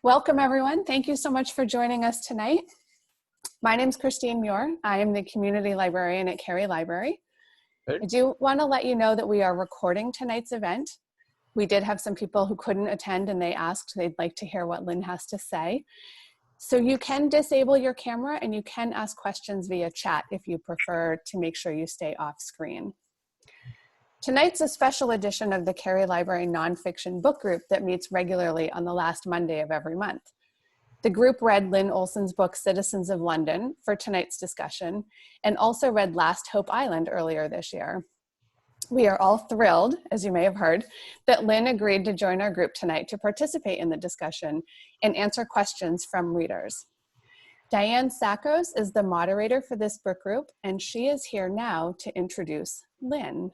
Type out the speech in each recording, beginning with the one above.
Welcome, everyone. Thank you so much for joining us tonight. My name is Christine Muir. I am the community librarian at Cary Library. Hey. I do want to let you know that we are recording tonight's event. We did have some people who couldn't attend and they asked they'd like to hear what Lynne has to say. So you can disable your camera and you can ask questions via chat if you prefer to make sure you stay off screen. Tonight's a special edition of the Cary Library Nonfiction book group that meets regularly on the last Monday of every month. The group read Lynne Olson's book, Citizens of London, for tonight's discussion, and also read Last Hope Island earlier this year. We are all thrilled, as you may have heard, that Lynne agreed to join our group tonight to participate in the discussion and answer questions from readers. Diane Sackos is the moderator for this book group, and she is here now to introduce Lynne.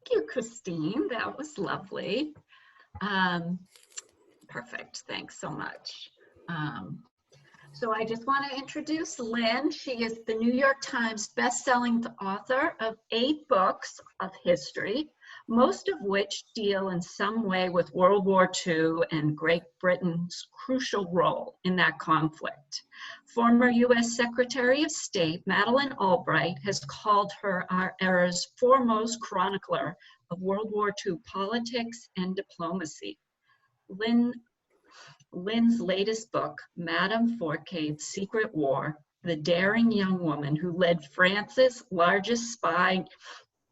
Thank you, Christine. That was lovely. Perfect. Thanks so much. So I just want to introduce Lynne. She is the New York Times best-selling author of 8 books of history, most of which deal in some way with World War II and Great Britain's crucial role in that conflict. Former U.S. Secretary of State Madeleine Albright has called her our era's foremost chronicler of World War II politics and diplomacy. Lynne's latest book, Madame Fourcade's Secret War, the daring young woman who led France's largest spy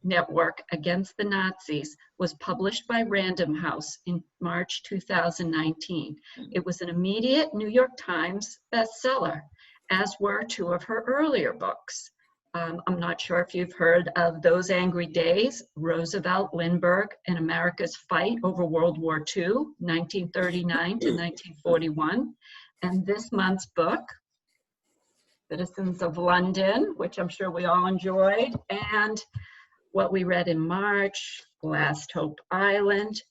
network against the Nazis, was published by Random House in March 2019. It was an immediate New York Times bestseller, as were 2 of her earlier books. I'm not sure if you've heard of Those Angry Days, Roosevelt, Lindbergh, and America's Fight Over World War II, 1939 to 1941. And this month's book, Citizens of London, which I'm sure we all enjoyed, and what we read in March, Last Hope Island.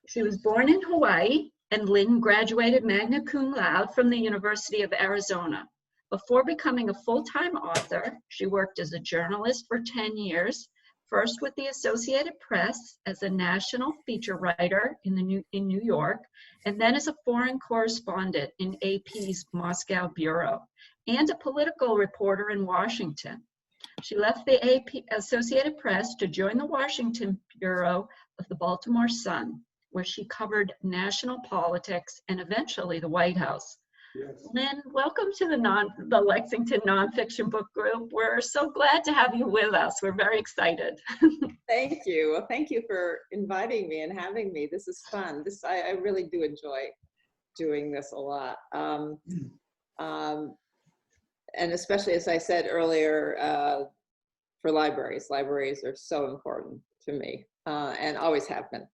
She was born in Hawaii, and Lynne graduated magna cum laude from the University of Arizona. Before becoming a full-time author, she worked as a journalist for 10 years, first with the Associated Press as a national feature writer in New York, and then as a foreign correspondent in AP's Moscow bureau, and a political reporter in Washington. She left the AP Associated Press to join the Washington bureau of the Baltimore Sun, where she covered national politics and eventually the White House. Yes. Lynne, welcome to the Lexington Nonfiction Book Group. We're so glad to have you with us. We're very excited. Thank you. Well, thank you for inviting me and having me. This is fun. I really do enjoy doing this a lot. And especially, as I said earlier, for libraries. Libraries are so important to me and always have been.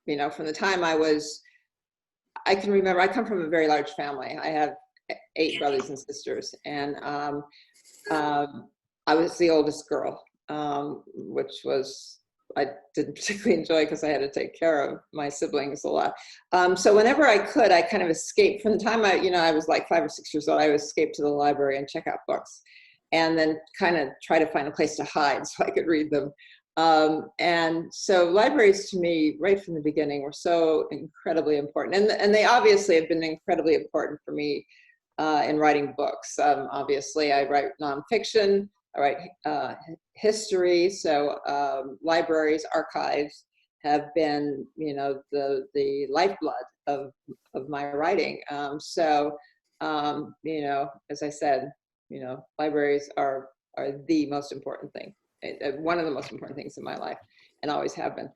You know, from the time I can remember, I come from a very large family. I have 8 brothers and sisters, and I was the oldest girl, which I didn't particularly enjoy because I had to take care of my siblings a lot. So whenever I could, I kind of escaped. From the time I was like 5 or 6 years old, I would escape to the library and check out books, and then kind of try to find a place to hide so I could read them. And so libraries to me, right from the beginning, were so incredibly important. And they obviously have been incredibly important for me in writing books. Obviously, I write nonfiction, I write history. So libraries, archives have been, you know, the lifeblood of my writing. You know, as I said, you know, libraries are the most important thing. One of the most important things in my life, and always have been.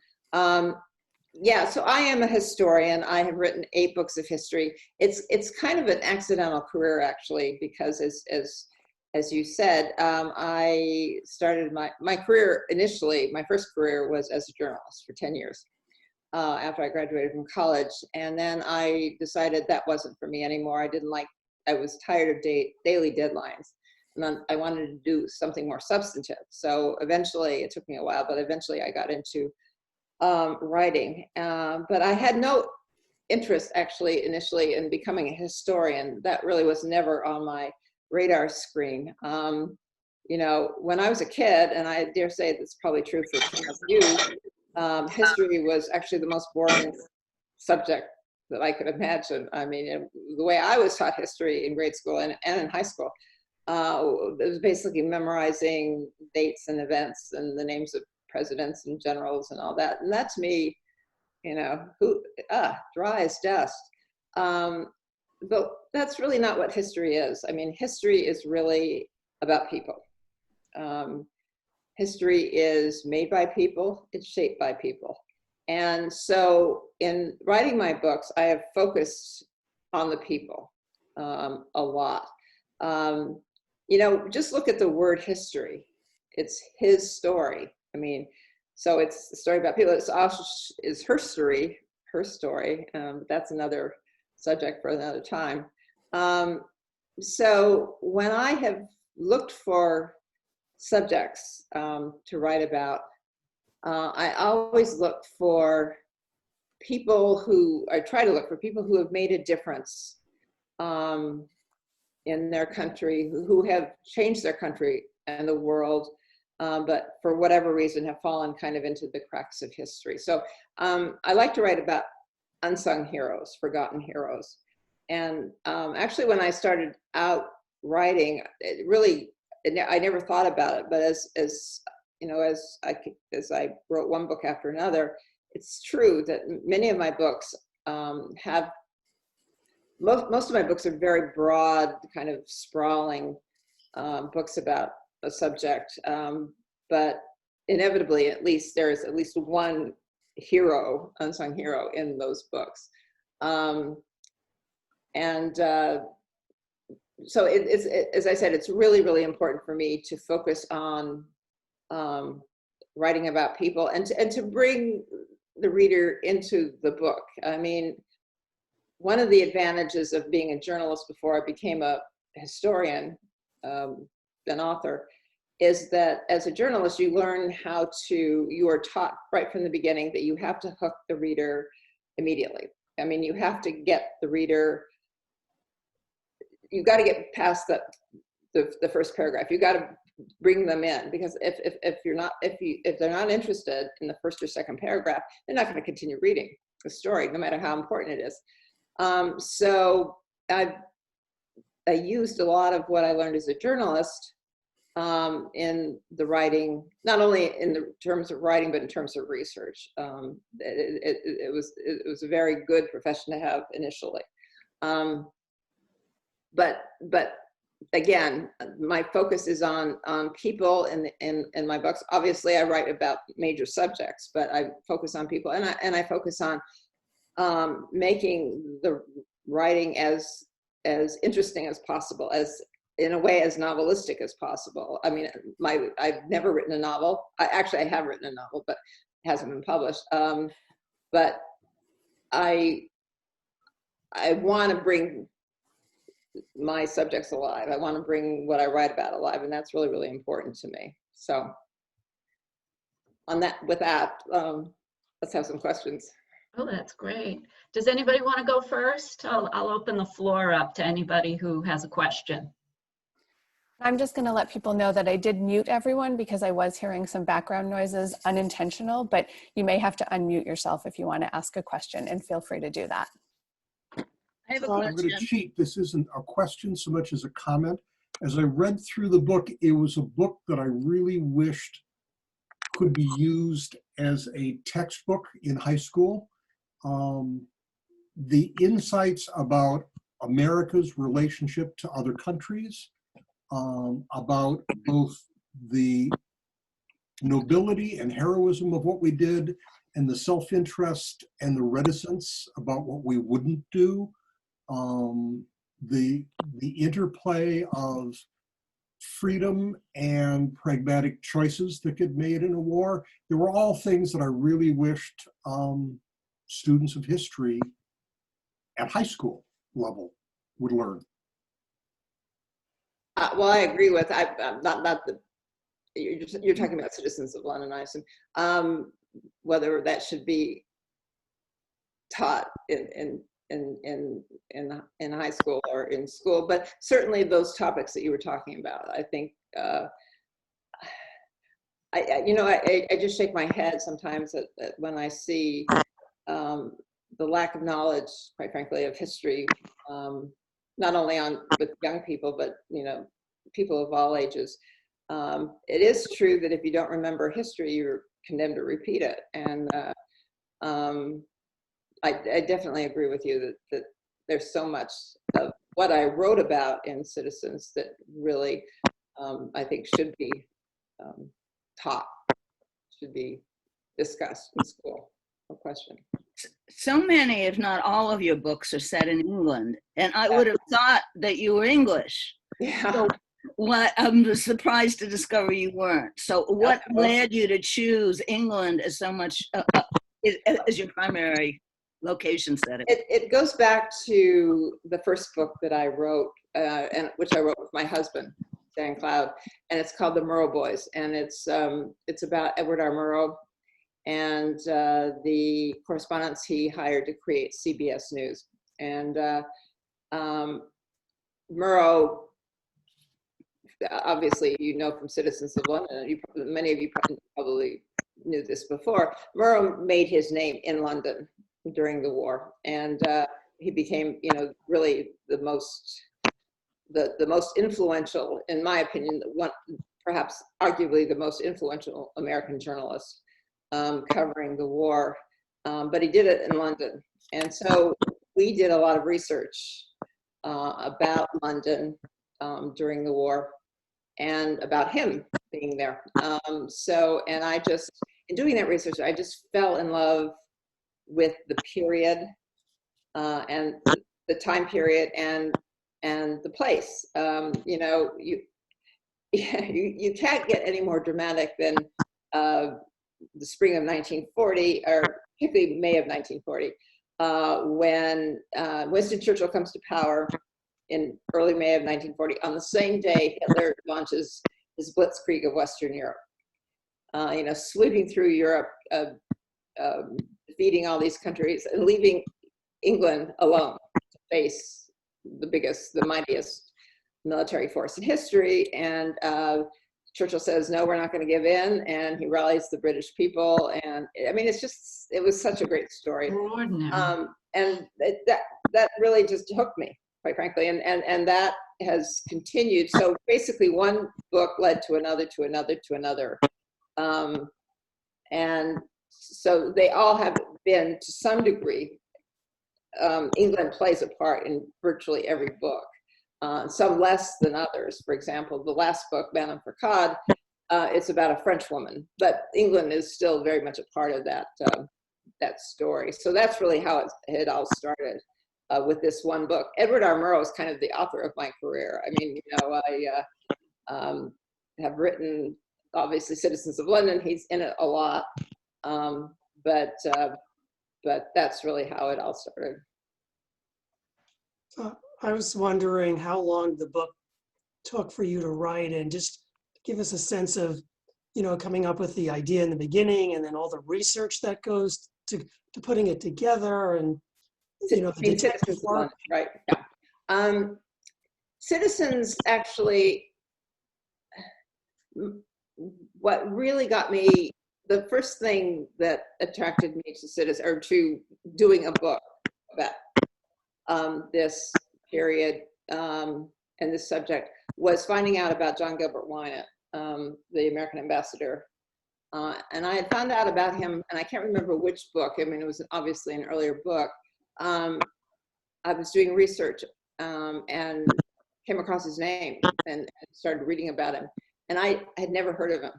Yeah, so I am a historian. I have written 8 books of history. It's kind of an accidental career, actually, because as you said, I started my career initially. My first career was as a journalist for 10 years after I graduated from college, and then I decided that wasn't for me anymore. I was tired of daily deadlines. And then I wanted to do something more substantive. So eventually, it took me a while, but eventually I got into writing. But I had no interest, actually, initially in becoming a historian. That really was never on my radar screen. You know, when I was a kid, and I dare say that's probably true for some of you, history was actually the most boring subject that I could imagine. I mean, the way I was taught history in grade school and in high school, it was basically memorizing dates and events and the names of presidents and generals and all that. And that to me, you know, dry as dust. But that's really not what history is. I mean, history is really about people. History is made by people, it's shaped by people. And so in writing my books, I have focused on the people a lot. You know, just look at the word history. It's his story. I mean, so it's the story about people. It's also is her story. That's another subject for another time. So when I have looked for subjects to write about, I always look for I try to look for people who have made a difference in their country, who have changed their country and the world, but for whatever reason have fallen kind of into the cracks of history. So I like to write about unsung heroes, forgotten heroes. And actually when I started out writing, I never thought about it, but as you know, as I wrote one book after another, it's true that many of my books have, most of my books are very broad, kind of sprawling books about a subject, but inevitably, there's at least one hero, unsung hero in those books. So as I said, it's really, really important for me to focus on writing about people and to bring the reader into the book. I mean, one of the advantages of being a journalist before I became a historian, an author, is that as a journalist, you are taught right from the beginning that you have to hook the reader immediately. I mean, you have to get the reader, you've got to get past the first paragraph. You got to bring them in, because if they're not interested in the first or second paragraph, they're not going to continue reading the story, no matter how important it is. So I used a lot of what I learned as a journalist in the writing, not only in the terms of writing, but in terms of research. It was a very good profession to have initially. But again, my focus is on people in my books. Obviously, I write about major subjects, but I focus on people, and I focus on making the writing as interesting as possible, in a way as novelistic as possible. I mean, I've never written a novel. I have written a novel, but it hasn't been published. But I want to bring my subjects alive. I want to bring what I write about alive, and that's really, really important to me. So with that, let's have some questions. Oh, that's great. Does anybody want to go first? I'll open the floor up to anybody who has a question. I'm just going to let people know that I did mute everyone because I was hearing some background noises, unintentional, but you may have to unmute yourself if you want to ask a question, and feel free to do that. I have a question. I'm going to cheat. This isn't a question so much as a comment. As I read through the book, it was a book that I really wished could be used as a textbook in high school. The insights about America's relationship to other countries, about both the nobility and heroism of what we did, and the self-interest and the reticence about what we wouldn't do, the interplay of freedom and pragmatic choices that get made in a war. They were all things that I really wished students of history at high school level would learn. Well, I agree with, you're talking about Citizens of London, I assume, whether that should be taught in high school or in school, but certainly those topics that you were talking about, I think, I just shake my head sometimes when I see the lack of knowledge, quite frankly, of history, not only with young people, but people of all ages. It is true that if you don't remember history, you're condemned to repeat it. And I definitely agree with you that there's so much of what I wrote about in Citizens that really, I think, should be taught, should be discussed in school. No question. So many, if not all of your books are set in England, and I would have thought that you were English. Yeah. So I'm surprised to discover you weren't. So what led you to choose England as so much as your primary location setting? It goes back to the first book that I wrote, and which I wrote with my husband, Dan Cloud, and it's called The Murrow Boys, and it's about Edward R. Murrow and the correspondents he hired to create CBS News. And Murrow, obviously, from Citizens of London, many of you probably knew this before, Murrow made his name in London during the war, and he became, really the most influential, in my opinion, perhaps arguably the most influential American journalist covering the war, but he did it in London. And so we did a lot of research about London during the war and about him being there. And I just, in doing that research, I just fell in love with the period and the time period and the place. You can't get any more dramatic than the spring of 1940, or particularly May of 1940, when Winston Churchill comes to power in early May of 1940. On the same day, Hitler launches his blitzkrieg of Western Europe, sweeping through Europe, defeating all these countries and leaving England alone to face the mightiest military force in history. And Churchill says, no, we're not going to give in. And he rallies the British people. And I mean, it was such a great story. And that really just hooked me, quite frankly. And that has continued. So basically one book led to another, to another, to another. And so they all have been, to some degree, England plays a part in virtually every book. Some less than others. For example, the last book, Madame Foucauld, it's about a French woman, but England is still very much a part of that story. So that's really how it all started with this one book. Edward R. Murrow is kind of the author of my career. I mean, I have written, obviously, Citizens of London. He's in it a lot, but that's really how it all started. I was wondering how long the book took for you to write, and just give us a sense of, coming up with the idea in the beginning, and then all the research that goes to putting it together, and the detective work. Right. Yeah. Citizens, actually, what really got me, the first thing that attracted me to Citizens, or to doing a book about this period and this subject, was finding out about John Gilbert Wynant, the American ambassador. And I had found out about him, and I can't remember which book. I mean, it was obviously an earlier book. I was doing research and came across his name and started reading about him. And I had never heard of him.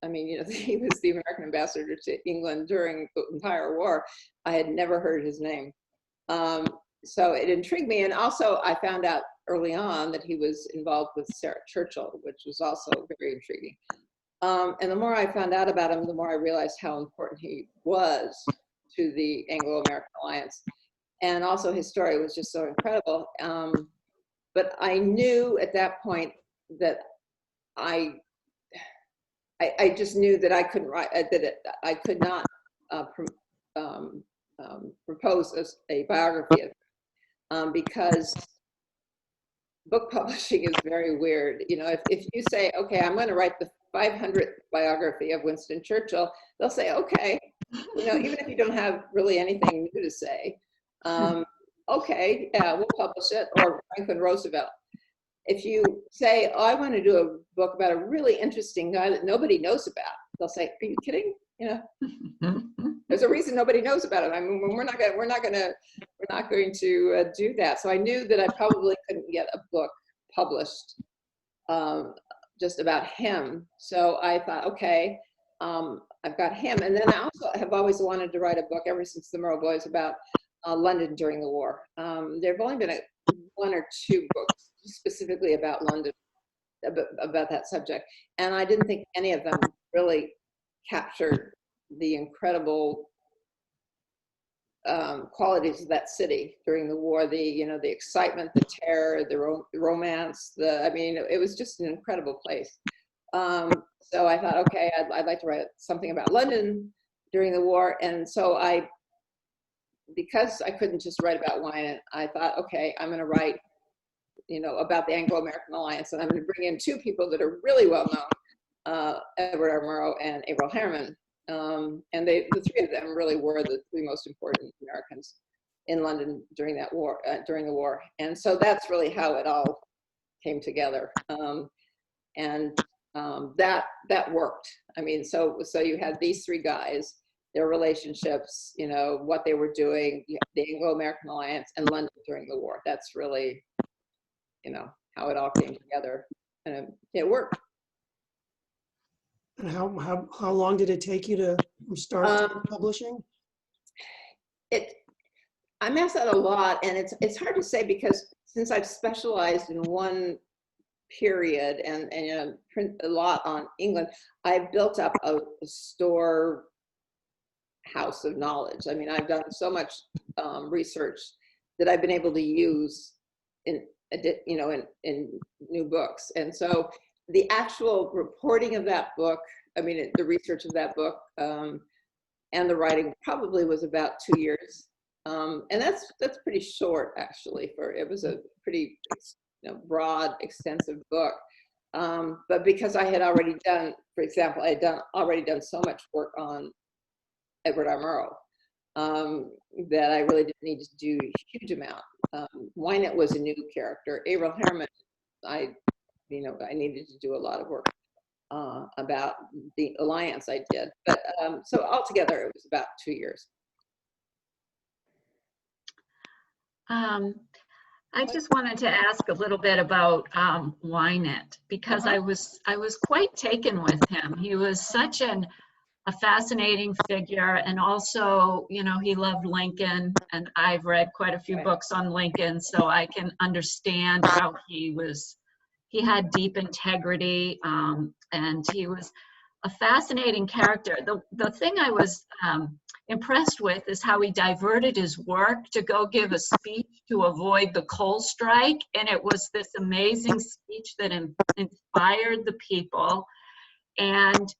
I mean, he was the American ambassador to England during the entire war. I had never heard his name. So it intrigued me. And also I found out early on that he was involved with Sarah Churchill, which was also very intriguing. And the more I found out about him, the more I realized how important he was to the Anglo-American alliance. And also his story was just so incredible. But I knew at that point that I just knew that I couldn't write, I could not propose a biography of him, because book publishing is very weird. If you say, okay, I'm going to write the 500th biography of Winston Churchill, they'll say, okay, even if you don't have really anything new to say. Okay, yeah, we'll publish it. Or Franklin Roosevelt. If you say, oh, I want to do a book about a really interesting guy that nobody knows about, they'll say, are you kidding? You know, there's a reason nobody knows about it. I mean, we're not going to do that. So I knew that I probably couldn't get a book published just about him. So I thought, okay, I've got him. And then I also have always wanted to write a book ever since the Murrow Boys about London during the war. There have only been one or two books specifically about London, about that subject. And I didn't think any of them really captured the incredible qualities of that city during the war, the excitement, the terror, the romance, I mean, it was just an incredible place. So I thought, okay, I'd like to write something about London during the war. And so because I couldn't just write about wine, I thought, okay, I'm going to write, about the Anglo-American Alliance, and I'm going to bring in two people that are really well known, Edward R. Murrow and Averell Harriman. And the three of them really were the three most important Americans in London during that war, during the war. And so that's really how it all came together. That worked. I mean, so you had these three guys, their relationships, what they were doing, the Anglo-American Alliance and London during the war. That's really, how it all came together, and it worked. And how long did it take you to start publishing? I'm asked that a lot, and it's hard to say because since I've specialized in one period and print a lot on England, I've built up a store house of knowledge. I mean, I've done so much research that I've been able to use in new books. And so the actual reporting of that book, I mean, the research of that book and the writing probably was about 2 years. And that's pretty short, actually. It was a pretty broad, extensive book. But because I had already done, for example, I had already done so much work on Edward R. Murrow that I really didn't need to do a huge amount. Wynett was a new character. Averell Harriman, I needed to do a lot of work about the alliance I did. But so altogether, it was about 2 years. I just wanted to ask a little bit about Wynett, because I was quite taken with him. He was such a fascinating figure, and also, he loved Lincoln, and I've read quite a few books on Lincoln, so I can understand how he had deep integrity, and he was a fascinating character. The thing I was impressed with is how he diverted his work to go give a speech to avoid the coal strike, and it was this amazing speech that inspired the people. And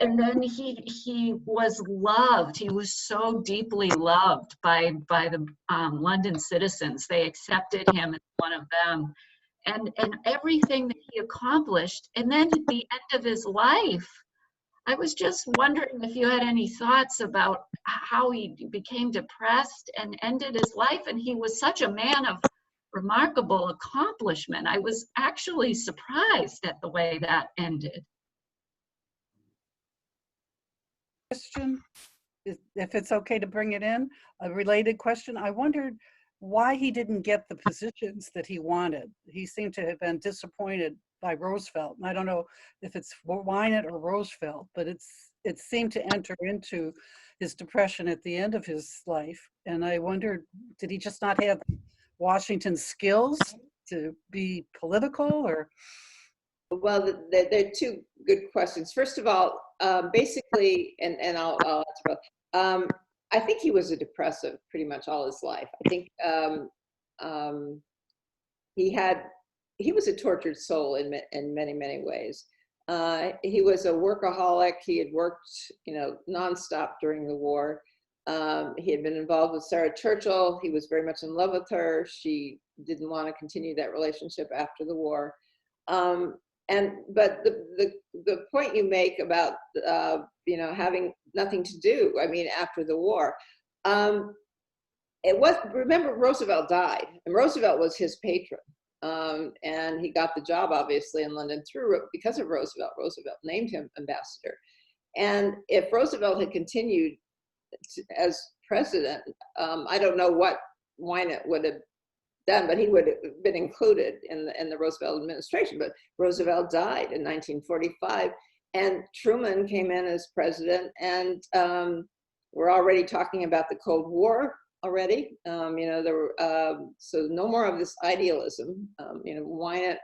then he was loved. He was so deeply loved by the London citizens. They accepted him as one of them, and everything that he accomplished. And then at the end of his life, I was just wondering if you had any thoughts about how he became depressed and ended his life. And he was such a man of remarkable accomplishment. I was actually surprised at the way that ended. Question, if it's okay to bring it in, a related question. I wondered why he didn't get the positions that he wanted. He seemed to have been disappointed by Roosevelt. And I don't know if it's Wynett or Roosevelt, but it seemed to enter into his depression at the end of his life. And I wondered, did he just not have Washington's skills to be political, or? Well, there are two good questions. First of all, basically, and I'll answer both. I think he was a depressive pretty much all his life. I think he was a tortured soul in many, many ways. He was a workaholic. He had worked, nonstop during the war. He had been involved with Sarah Churchill. He was very much in love with her. She didn't want to continue that relationship after the war. But the point you make about having nothing to do, I mean, after the war, remember, Roosevelt died, and Roosevelt was his patron. And he got the job, obviously, in London because of Roosevelt. Roosevelt named him ambassador. And if Roosevelt had continued as president, I don't know what Wynant would have done, but he would have been included in the Roosevelt administration. But Roosevelt died in 1945, and Truman came in as president, and we're already talking about the Cold War already. There were so no more of this idealism. Wynant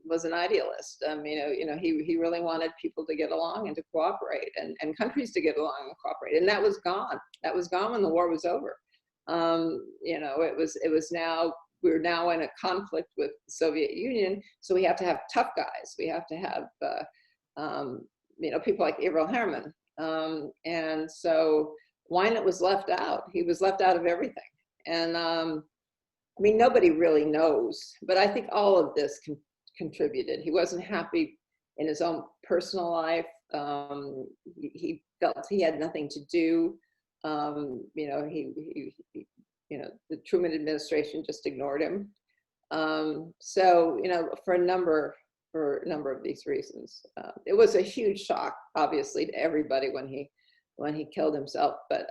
was an idealist. He really wanted people to get along and to cooperate, and countries to get along and cooperate. And that was gone. That was gone when the war was over. It was now, we're now in a conflict with the Soviet Union, so we have to have tough guys. We have to have people like Averell Harriman. And so Wynant was left out. He was left out of everything. And nobody really knows, but I think all of this contributed. He wasn't happy in his own personal life. He felt he had nothing to do. The Truman administration just ignored him. For a number of these reasons, it was a huge shock, obviously, to everybody when he killed himself. But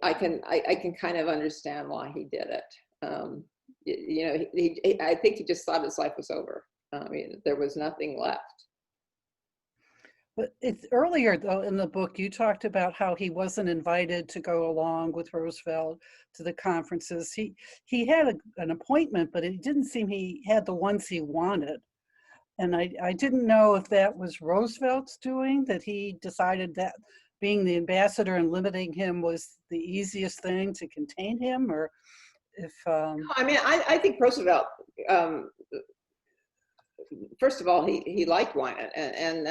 I can kind of understand why he did it. I think he just thought his life was over. There was nothing left. But it's earlier, though, in the book, you talked about how he wasn't invited to go along with Roosevelt to the conferences. He had an appointment, but it didn't seem he had the ones he wanted. And I didn't know if that was Roosevelt's doing, that he decided that being the ambassador and limiting him was the easiest thing to contain him, or if... I think Roosevelt, first of all, he liked Wynant, and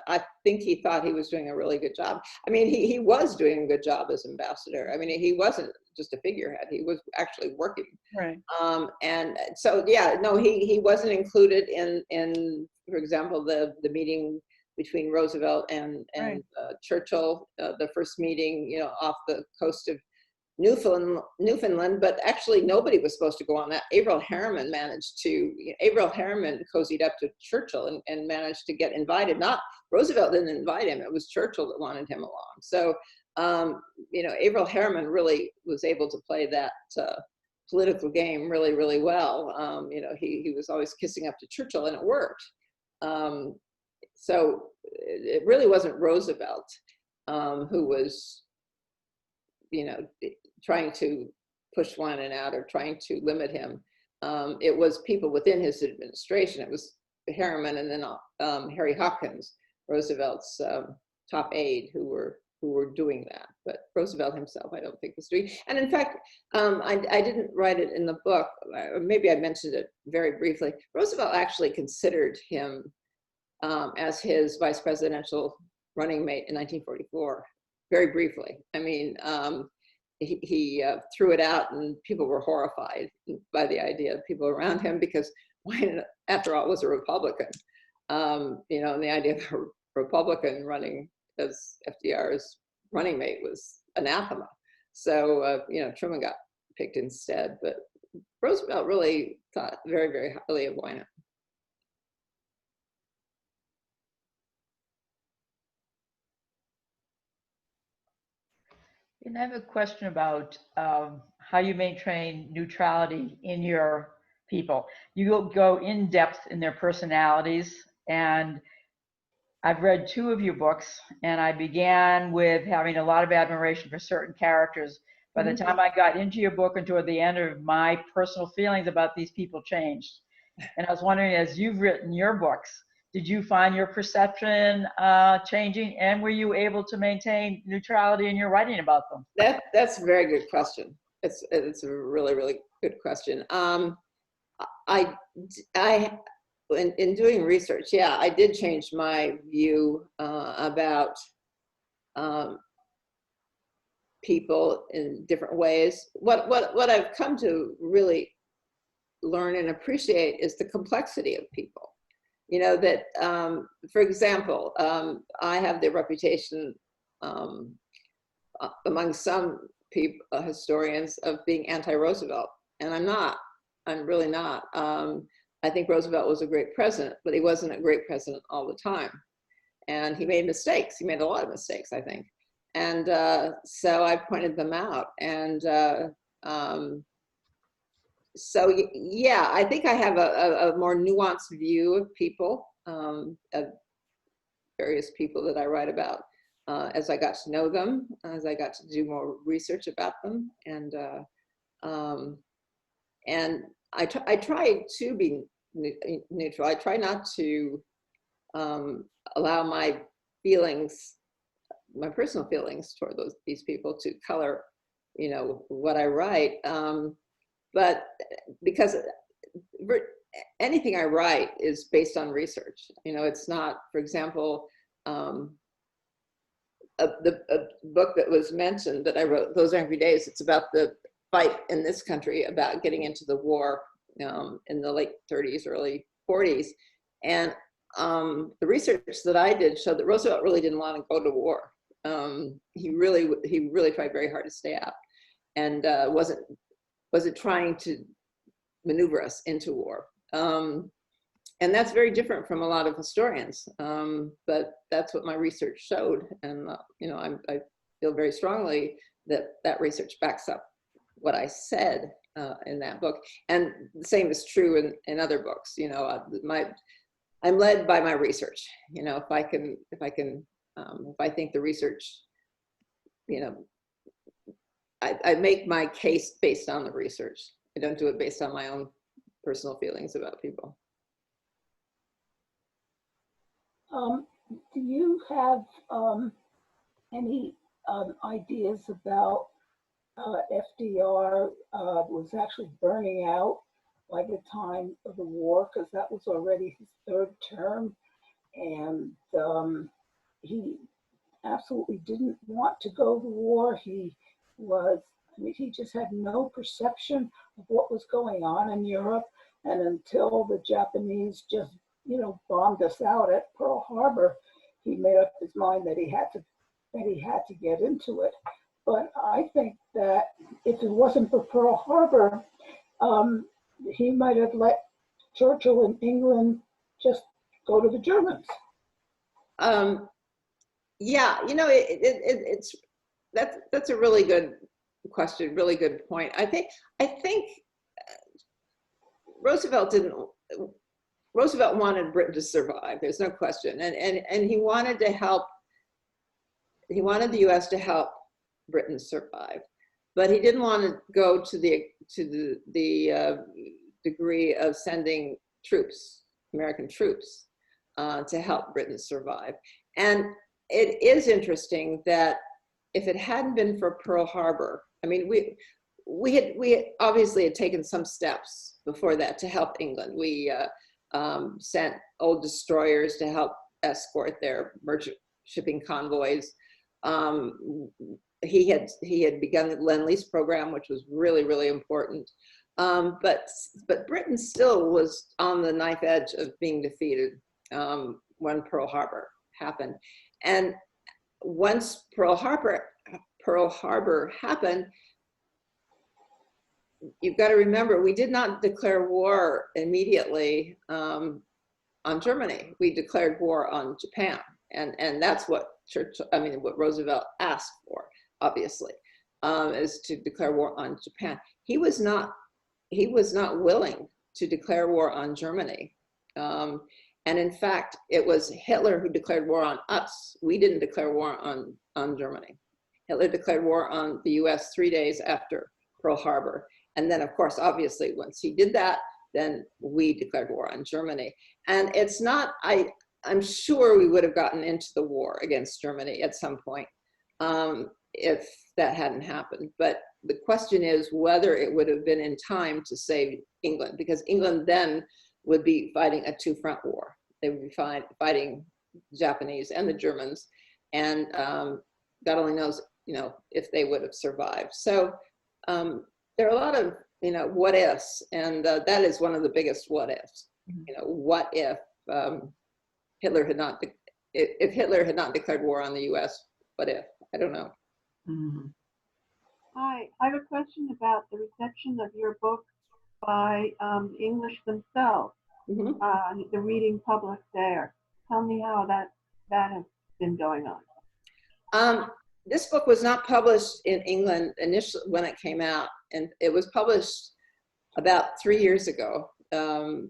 I think he thought he was doing a really good job. He was doing a good job as ambassador. He wasn't just a figurehead. He was actually working. Right. And so, he wasn't included in, for example, the meeting between Roosevelt and Right. Churchill, the first meeting, off the coast of Newfoundland, but actually nobody was supposed to go on that. Averell Harriman cozied up to Churchill and managed to get invited. Not Roosevelt didn't invite him; it was Churchill that wanted him along. So, Averell Harriman really was able to play that political game really, really well. He was always kissing up to Churchill, and it worked. So it really wasn't Roosevelt who was, trying to push Wynant out or trying to limit him. It was people within his administration. It was Harriman and then Harry Hopkins, Roosevelt's top aide, who were doing that. But Roosevelt himself, I don't think was doing. And in fact, I didn't write it in the book. Or maybe I mentioned it very briefly. Roosevelt actually considered him as his vice presidential running mate in 1944, very briefly. He threw it out, and people were horrified by the idea of people around him, because Wynant, after all, was a Republican. And the idea of a Republican running as FDR's running mate was anathema. So, Truman got picked instead, but Roosevelt really thought very, very highly of Wynant. And I have a question about how you maintain neutrality in your people. You go in depth in their personalities, and I've read 2 of your books, and I began with having a lot of admiration for certain characters. By the time I got into your book and toward the end of my personal feelings about these people changed. And I was wondering, as you've written your books, did you find your perception changing, and were you able to maintain neutrality in your writing about them? That's a very good question. It's a really, really good question. In doing research, I did change my view about people in different ways. What I've come to really learn and appreciate is the complexity of people. That, for example, I have the reputation among some people, historians, of being anti-Roosevelt, and I'm not. I'm really not. I think Roosevelt was a great president, but he wasn't a great president all the time, and he made mistakes. He made a lot of mistakes, I think, and so I pointed them out. And so yeah, I think I have a more nuanced view of people, of various people that I write about, as I got to know them, as I got to do more research about them, and I try to be neutral. I try not to allow my feelings, my personal feelings toward these people, to color, you know, what I write. But because anything I write is based on research. You know, it's not, for example, a book that was mentioned that I wrote, Those Angry Days, it's about the fight in this country about getting into the war in the late 30s, early 40s. And the research that I did showed that Roosevelt really didn't want to go to war. He really tried very hard to stay out, and wasn't trying to maneuver us into war. And that's very different from a lot of historians, but that's what my research showed. And you know, I feel very strongly that that research backs up what I said in that book. And the same is true in other books. You know, I'm led by my research. You know, if I think the research, you know, I make my case based on the research. I don't do it based on my own personal feelings about people. Do you have any ideas about FDR was actually burning out by the time of the war, because that was already his third term, and he absolutely didn't want to go to war. He just had no perception of what was going on in Europe, and until the Japanese just, you know, bombed us out at Pearl Harbor, he made up his mind that he had to get into it. But I think that if it wasn't for Pearl Harbor, he might have let Churchill in England just go to the Germans. Yeah, you know, that's a really good question, really good point. I think Roosevelt wanted Britain to survive. There's no question, and he wanted to help. He wanted the U.S. to help Britain survive, but he didn't want to go to the degree of sending troops, American troops, to help Britain survive. And it is interesting that if it hadn't been for Pearl Harbor, I mean, we had obviously had taken some steps before that to help England. We sent old destroyers to help escort their merchant shipping convoys. He had begun the Lend-Lease program, which was really, really important. But Britain still was on the knife edge of being defeated when Pearl Harbor happened. And once Pearl Harbor happened, you've got to remember, we did not declare war immediately on Germany. We declared war on Japan, and that's what what Roosevelt asked for, obviously, is to declare war on Japan. He was not willing to declare war on Germany. And in fact, it was Hitler who declared war on us. We didn't declare war on Germany. Hitler declared war on the US 3 days after Pearl Harbor. And then, of course, obviously, once he did that, then we declared war on Germany. And it's not, I'm sure we would have gotten into the war against Germany at some point if that hadn't happened. But the question is whether it would have been in time to save England, because England then would be fighting a two-front war. They would be fighting the Japanese and the Germans, and God only knows, you know, if they would have survived. So there are a lot of, you know, what ifs, and that is one of the biggest what ifs. You know, what if Hitler had not declared war on the U.S. what if? I don't know. Mhm. Hi, I have a question about the reception of your book by the English themselves, Mhm. the reading public there. Tell me how that has been going on. This book was not published in England initially when it came out, and it was published about 3 years ago,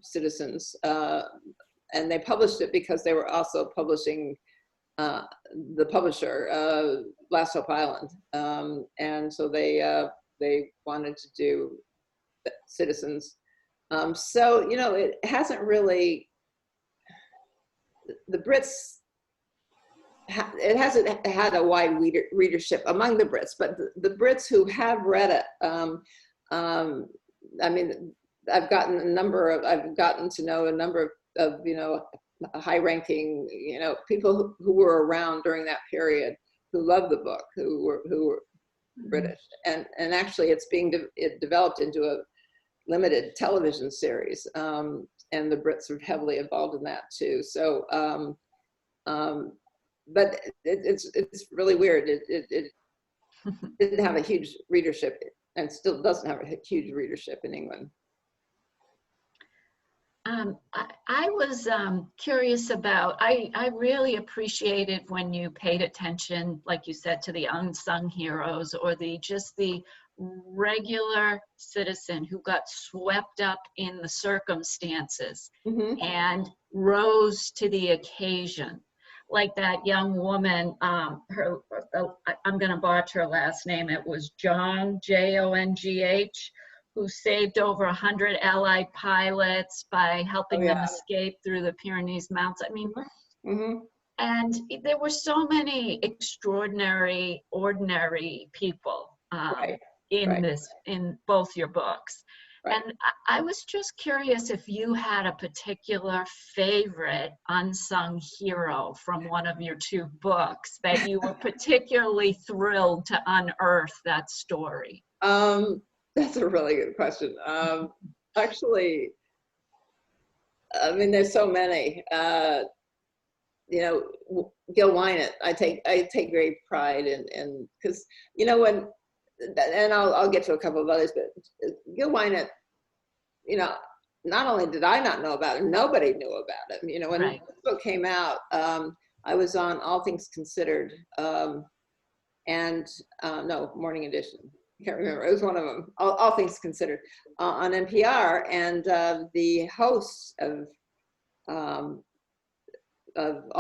Citizens, and they published it because they were also publishing the publisher, Last Hope Island, and so they wanted to do Citizens. So it hasn't really, the Brits. It hasn't had a wide readership among the Brits, but the Brits who have read it, I mean, I've gotten to know a number of high-ranking, people who were around during that period who loved the book, who were British, and actually it developed into a limited television series, and the Brits are heavily involved in that too. So, but it's really weird. It didn't have a huge readership, and still doesn't have a huge readership in England. I was curious about, I really appreciated when you paid attention, like you said, to the unsung heroes, or just the regular citizen who got swept up in the circumstances and rose to the occasion. Like that young woman, I'm going to botch her last name. It was Jong, Jongh, who saved over 100 Allied pilots by helping them escape through the Pyrenees Mountains. I mean, and there were so many extraordinary, ordinary people in both your books. Right. And I was just curious if you had a particular favorite unsung hero from one of your two books that you were particularly thrilled to unearth that story. That's a really good question. Actually, I mean, there's so many. Gil Wynant, I take great pride in, because when, and I'll get to a couple of others, but Gil Wynant, not only did I not know about him, nobody knew about him. When the book came out, I was on All Things Considered, and no, Morning Edition. I can't remember. It was one of them. All Things Considered on NPR, and the host of All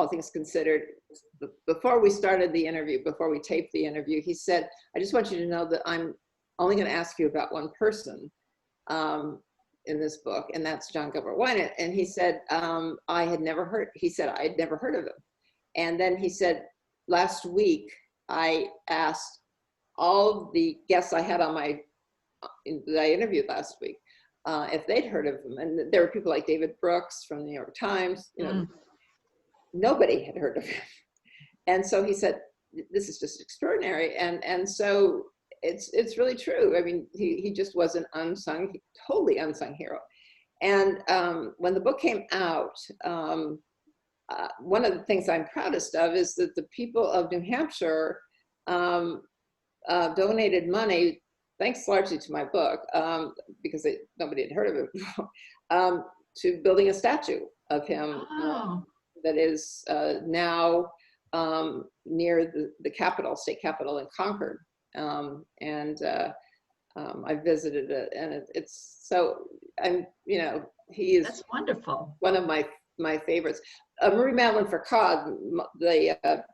Things Considered, before we started the interview, before we taped the interview, he said, "I just want you to know that I'm only going to ask you about one person in this book, and that's John Gilbert Wynant." And he said, I had never heard of him. And then he said, last week, I asked all the guests I had on that I interviewed last week, if they'd heard of him. And there were people like David Brooks from the New York Times, nobody had heard of him. And so he said, this is just extraordinary. And so it's really true. I mean, he just was an totally unsung hero. And when the book came out, one of the things I'm proudest of is that the people of New Hampshire donated money, thanks largely to my book, because nobody had heard of it before, to building a statue of him that is now near the state capitol in Concord. I visited it, and it's so, he is, that's wonderful. One of my favorites. Marie Madeline Fourcade,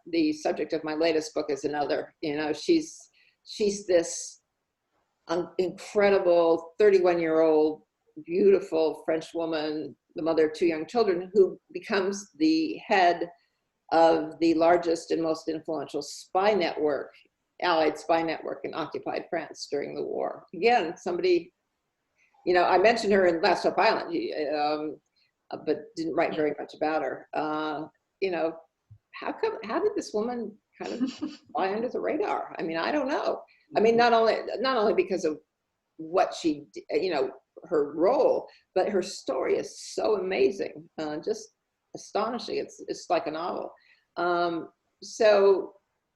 the subject of my latest book, is another. She's this incredible 31-year-old, beautiful French woman, the mother of two young children, who becomes the head of the largest and most influential spy network, Allied spy network in occupied France during the war. Again, somebody, I mentioned her in Last Hope Island, but didn't write very much about her. How did this woman kind of fly under the radar? I mean, I don't know. I mean, not only because of what she, her role, but her story is so amazing, just astonishing. It's like a novel. So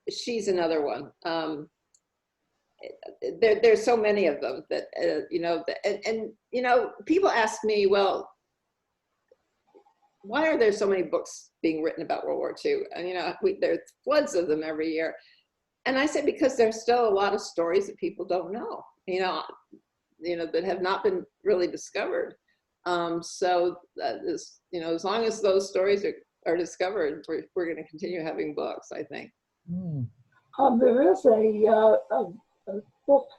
she's another one. There's so many of them that, you know, and, you know, people ask me, well, why are there so many books being written about World War II? And, you know, there's floods of them every year. And I say, because there's still a lot of stories that people don't know, you know, that have not been really discovered. So this, you know, as long as those stories are discovered, we're going to continue having books, I think. There is a book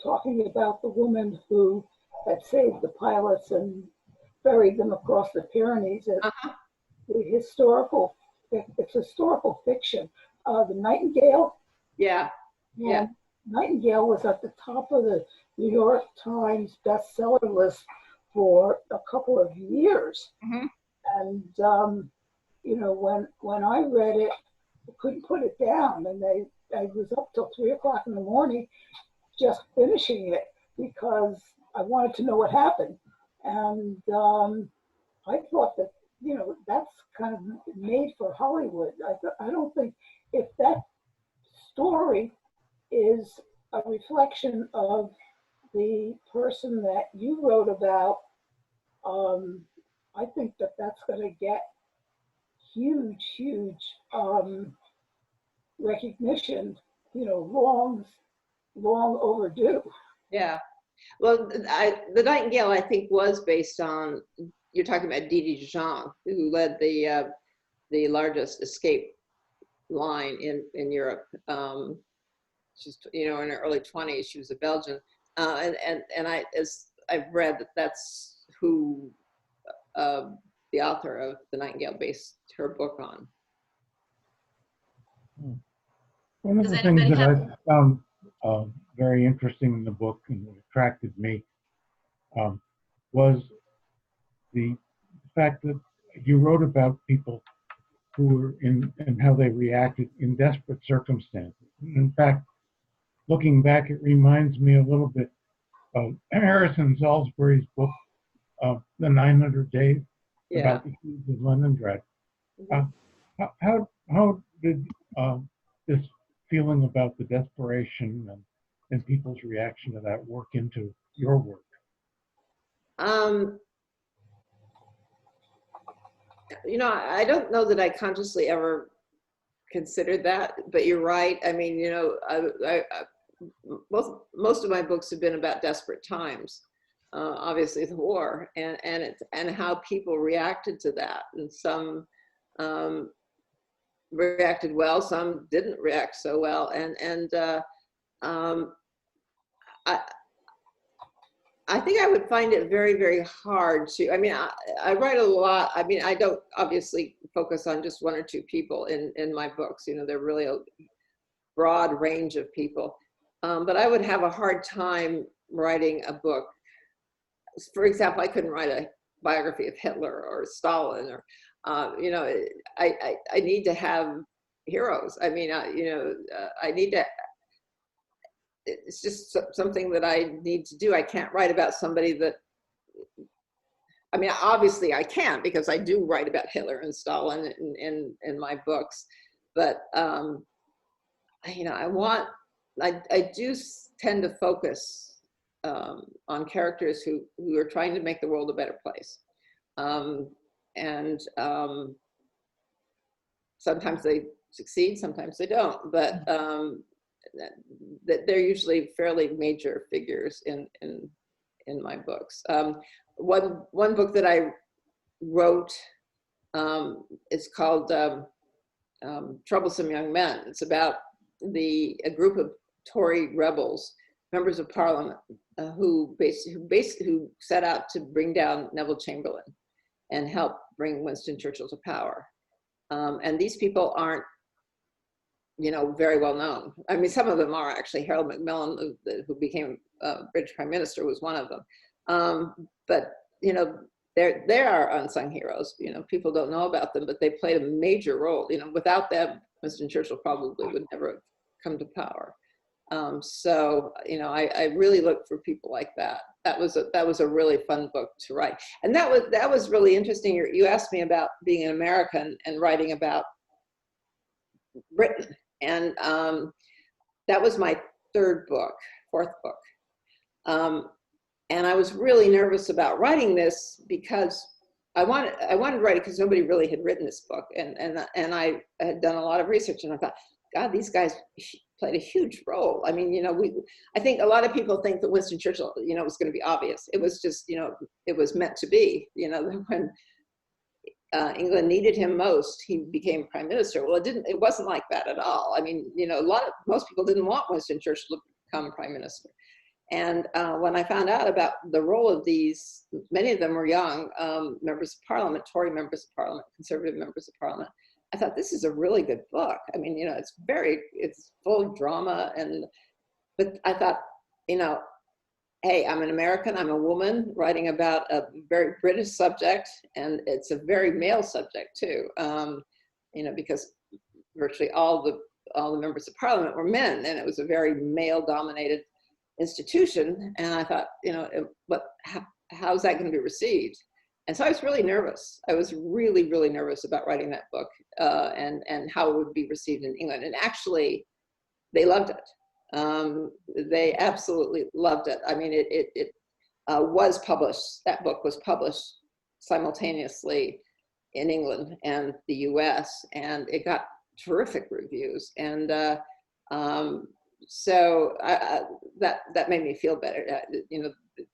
talking about the woman who had saved the pilots and buried them across the Pyrenees. It's historical fiction. The Nightingale. Yeah. Yeah. Nightingale was at the top of the New York Times bestseller list for a couple of years. And you know, when I read it, I couldn't put it down, and I was up till 3 o'clock in the morning just finishing it because I wanted to know what happened. And I thought that, you know, that's kind of made for Hollywood. I don't think, if that story is a reflection of the person that you wrote about, I think that that's going to get huge recognition, you know, long overdue. Yeah. Well, the Nightingale, I think, was based on, you're talking about Didi Jean, who led the largest escape line in Europe. She's, you know, in her early 20s. She was a Belgian, and as I've read, that's who the author of The Nightingale based her book on. One of the things that I found very interesting in the book and what attracted me was the fact that you wrote about people who were and how they reacted in desperate circumstances. In fact, looking back, it reminds me a little bit of Harrison Salisbury's book, The 900 Days, about the siege of Leningrad. How did this feeling about the desperation and people's reaction to that work into your work? You know, I don't know that I consciously ever considered that, but you're right. I mean, you know, most of my books have been about desperate times, obviously the war, and how people reacted to that. And some reacted well, some didn't react so well, I think I would find it very hard to, I mean, I write a lot. I mean, I don't obviously focus on just one or two people in my books. You know, they're really a broad range of people. But I would have a hard time writing a book. For example, I couldn't write a biography of Hitler or Stalin, or, you know, I need to have heroes. I mean, you know, I need to, it's just something that I need to do. I can't write about somebody that, I mean, obviously I can, because I do write about Hitler and Stalin in my books, but, you know, I do tend to focus on characters who are trying to make the world a better place. Sometimes they succeed, sometimes they don't, but they're usually fairly major figures in my books. One book that I wrote is called Troublesome Young Men. It's about a group of Tory rebels, members of Parliament, who set out to bring down Neville Chamberlain and help bring Winston Churchill to power. And these people aren't, you know, very well known. I mean, some of them are actually. Harold Macmillan, who became British Prime Minister, was one of them. But, you know, they are unsung heroes. You know, people don't know about them, but they played a major role. You know, without them, Winston Churchill probably would never have come to power. So, you know, I really look for people like that. That was a really fun book to write. And that was really interesting. You asked me about being an American and writing about Britain. And that was my fourth book. And I was really nervous about writing this because I wanted to write it because nobody really had written this book. And I had done a lot of research, and I thought, God, these guys played a huge role. I mean, I think a lot of people think that Winston Churchill, was going to be obvious. It was just, it was meant to be, when England needed him most, he became prime minister. Well, it wasn't like that at all. I mean, most people didn't want Winston Churchill to become prime minister. And when I found out about the role of these, many of them were young members of parliament, Tory members of parliament, conservative members of parliament, I thought, this is a really good book. I mean, it's full of drama. But I thought, hey, I'm an American, I'm a woman writing about a very British subject, and it's a very male subject too, because virtually all the members of parliament were men, and it was a very male-dominated institution. And I thought, how's that going to be received? And so I was really nervous. I was really, really nervous about writing that book and how it would be received in England. And actually, they loved it. They absolutely loved it. I mean, it was published. That book was published simultaneously in England and the US, and it got terrific reviews. And so that made me feel better.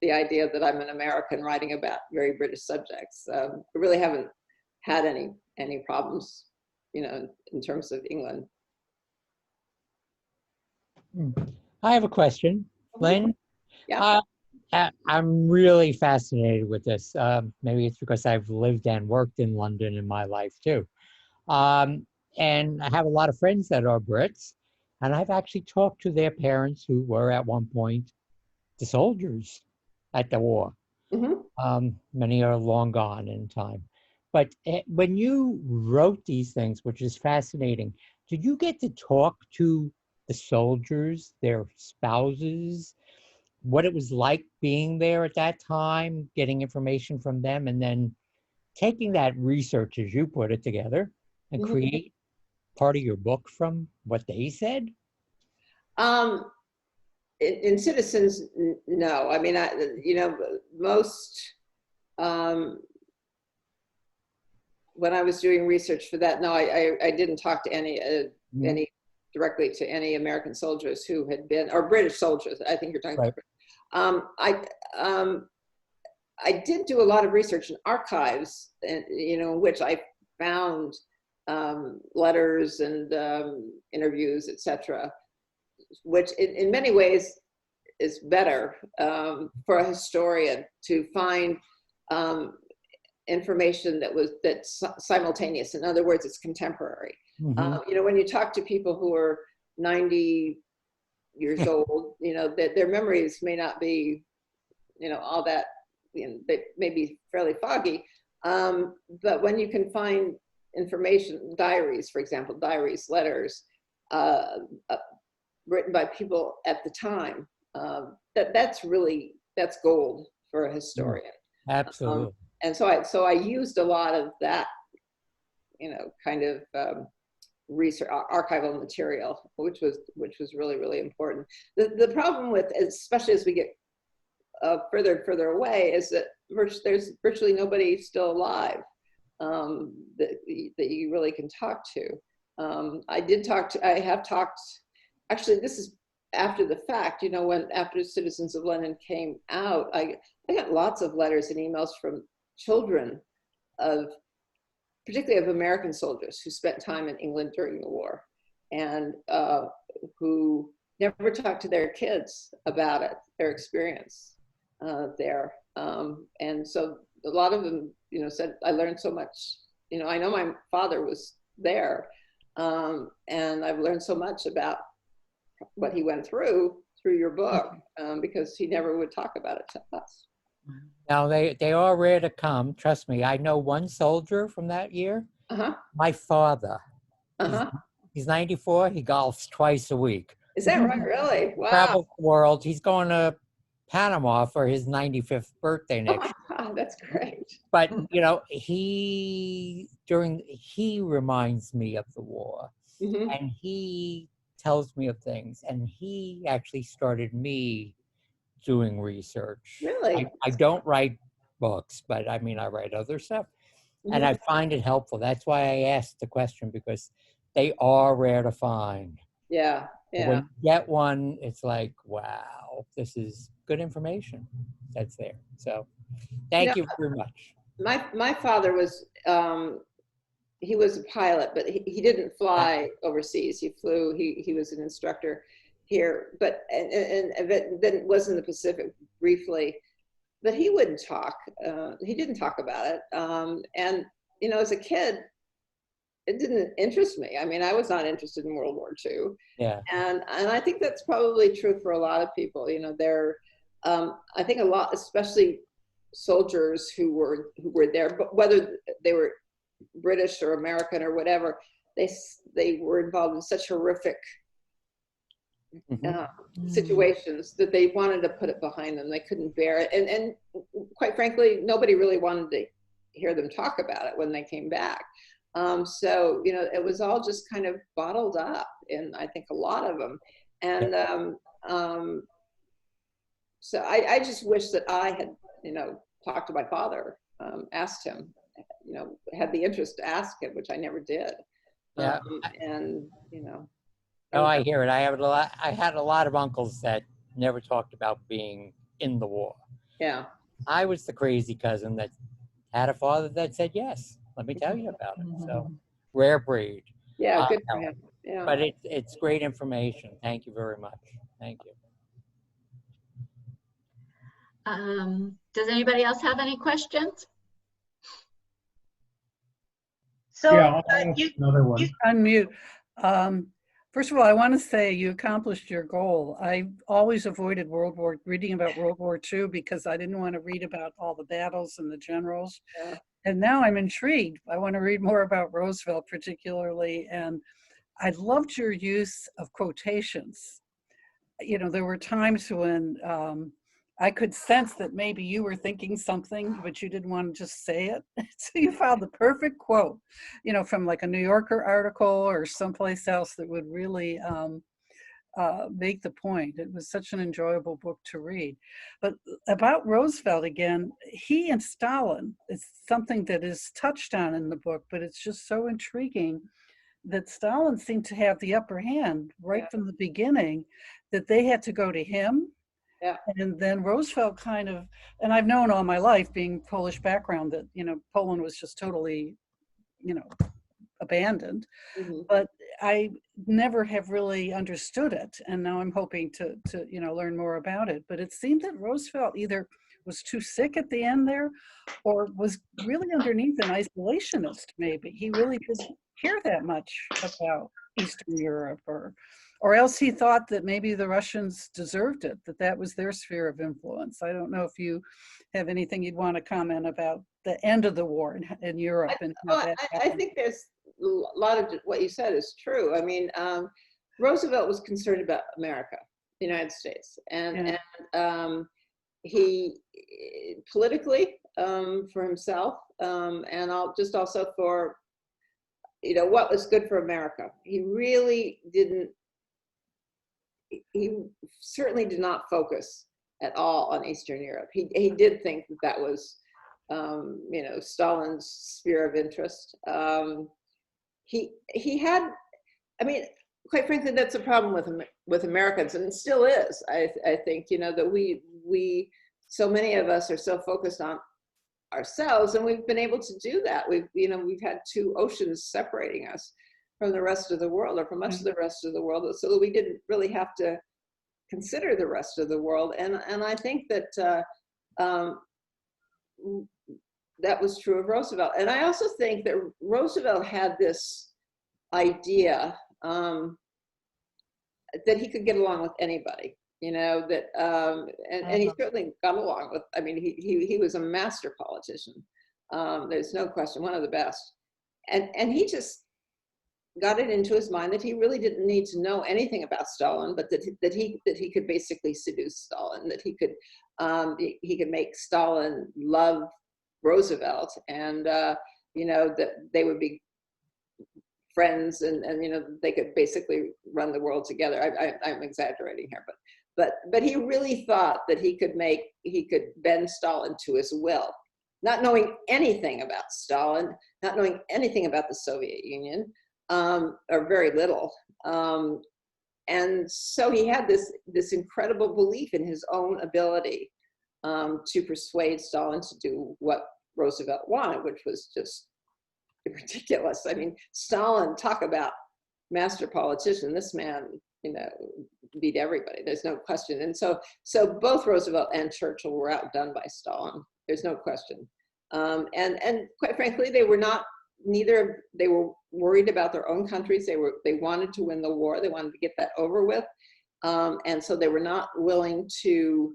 The idea that I'm an American writing about very British subjects. I really haven't had any problems, in terms of England. I have a question, Lynne. Yeah. I'm really fascinated with this. Maybe it's because I've lived and worked in London in my life too. And I have a lot of friends that are Brits, and I've actually talked to their parents who were at one point the soldiers at the war. Mm-hmm. Many are long gone in time. But when you wrote these things, which is fascinating, did you get to talk to the soldiers, their spouses, what it was like being there at that time, getting information from them, and then taking that research, as you put it, together and Mm-hmm. create part of your book from what they said? In Citizens, no. I mean, most, when I was doing research for that, no, I didn't talk to any directly to any American soldiers who had been, or British soldiers, I think you're talking Right. about. I did do a lot of research in archives, and in which I found letters and interviews, etc., which in many ways is better for a historian to find information that's simultaneous. In other words, it's contemporary. Mm-hmm. When you talk to people who are 90 years old, their memories may not be, all that, they may be fairly foggy. But when you can find information, diaries, for example, letters, written by people at the time, that's gold for a historian. Absolutely. And so I used a lot of that, kind of research, archival material, which was really, really important. The problem with, especially as we get further and further away, is that there's virtually nobody still alive that you really can talk to. I have talked, actually this is after the fact, after Citizens of London came out, I got lots of letters and emails from children particularly of American soldiers who spent time in England during the war, and who never talked to their kids about it, their experience there. And so a lot of them, said, I learned so much. I know my father was there, and I've learned so much about what he went through your book, because he never would talk about it to us. Now, they are rare to come. Trust me. I know one soldier from that year. Uh-huh. My father. Uh-huh. He's 94. He golfs twice a week. Is that right? Really? Wow. Travels the world. He's going to Panama for his 95th birthday next year. That's great. But, he reminds me of the war. Mhm. and he tells me of things, and he actually started me doing research. Really? I don't write books, but I mean, I write other stuff, and Mhm. I find it helpful. That's why I asked the question, because they are rare to find. Yeah, But yeah. when you get one, it's like, wow, this is good information that's there. So You thank you very much. my father was he was a pilot, but he didn't fly overseas. He flew. He was an instructor here, but and then was in the Pacific briefly. But he wouldn't talk. He didn't talk about it. And you know, as a kid, it didn't interest me. I mean, I was not interested in World War II. Yeah. And I think that's probably true for a lot of people. You know, I think a lot, especially soldiers who were there, but whether they were British or American or whatever, they were involved in such horrific situations that they wanted to put it behind them. They couldn't bear it, and quite frankly, nobody really wanted to hear them talk about it when they came back. So you know, it was all just kind of bottled up in, I think, a lot of them. And so I just wish that I had, you know, talked to my father, asked him, you know, had the interest to ask him, which I never did. Yeah. And you know. Oh, I hear it. I had a lot of uncles that never talked about being in the war. Yeah. I was the crazy cousin that had a father that said yes. Let me tell you about it. So rare breed. Yeah, good for him. Yeah. But it's great information. Thank you very much. Thank you. Does anybody else have any questions? So Yeah, I'll ask another one. Unmute. First of all, I want to say you accomplished your goal. I always avoided reading about World War II because I didn't want to read about all the battles and the generals. Yeah. And now I'm intrigued. I want to read more about Roosevelt particularly. And I loved your use of quotations. You know, there were times when I could sense that maybe you were thinking something, but you didn't want to just say it. So you found the perfect quote, you know, from like a New Yorker article or someplace else that would really make the point. It was such an enjoyable book to read. But about Roosevelt again, he and Stalin is something that is touched on in the book, but it's just so intriguing that Stalin seemed to have the upper hand right from the beginning, that they had to go to him. Yeah. And then Roosevelt kind of, and I've known all my life, being Polish background, that, you know, Poland was just totally, you know, abandoned. But I never have really understood it. And now I'm hoping to you know, learn more about it. But it seemed that Roosevelt either was too sick at the end there, or was really underneath an isolationist, maybe. He really didn't care that much about Eastern Europe, or else he thought that maybe the Russians deserved it, that was their sphere of influence. I don't know if you have anything you'd want to comment about the end of the war in Europe. I think there's a lot of what you said is true. I mean, Roosevelt was concerned about America, the United States, and he politically for himself, and also for, you know, what was good for America. He really didn't. He certainly did not focus at all on Eastern Europe. He did think that was, you know, Stalin's sphere of interest. He had, I mean, quite frankly, that's a problem with Americans, and it still is. I think, you know, that we so many of us are so focused on ourselves, and we've been able to do that. We've had two oceans separating us from the rest of the world, or from much of the rest of the world, so that we didn't really have to consider the rest of the world. And I think that that was true of Roosevelt. And I also think that Roosevelt had this idea that he could get along with anybody, you know, that and he certainly got along with, I mean, he was a master politician. There's no question, one of the best. And he just got it into his mind that he really didn't need to know anything about Stalin, but that he could basically seduce Stalin, that he could make Stalin love Roosevelt, and you know, that they would be friends, and they could basically run the world together. I'm exaggerating here, but he really thought that he could bend Stalin to his will, not knowing anything about Stalin, not knowing anything about the Soviet Union, or very little. And so he had this incredible belief in his own ability to persuade Stalin to do what Roosevelt wanted, which was just ridiculous. I mean, Stalin, talk about master politician. This man, beat everybody. There's no question. And so both Roosevelt and Churchill were outdone by Stalin. There's no question. And quite frankly, they were worried about their own countries. They wanted to win the war. They wanted to get that over with. And so they were not willing to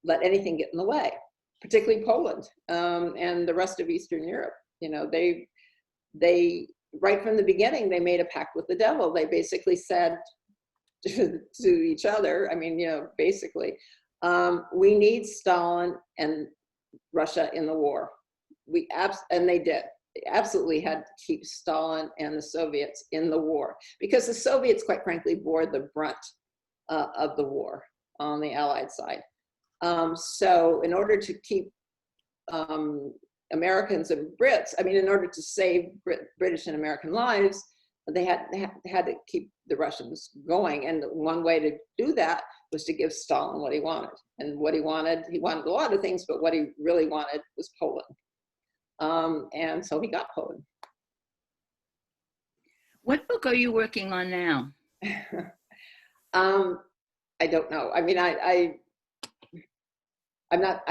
let anything get in the way, particularly Poland and the rest of Eastern Europe. They right from the beginning, they made a pact with the devil. They basically said to each other, basically, we need Stalin and Russia in the war. And they did. They absolutely had to keep Stalin and the Soviets in the war, because the Soviets, quite frankly, bore the brunt of the war on the Allied side. So in order to keep Americans and Brits, in order to save British and American lives, they had to keep the Russians going. And one way to do that was to give Stalin what he wanted. And what he wanted a lot of things, but what he really wanted was Poland. And so he got Poland. What book are you working on now? I don't know. I'm not,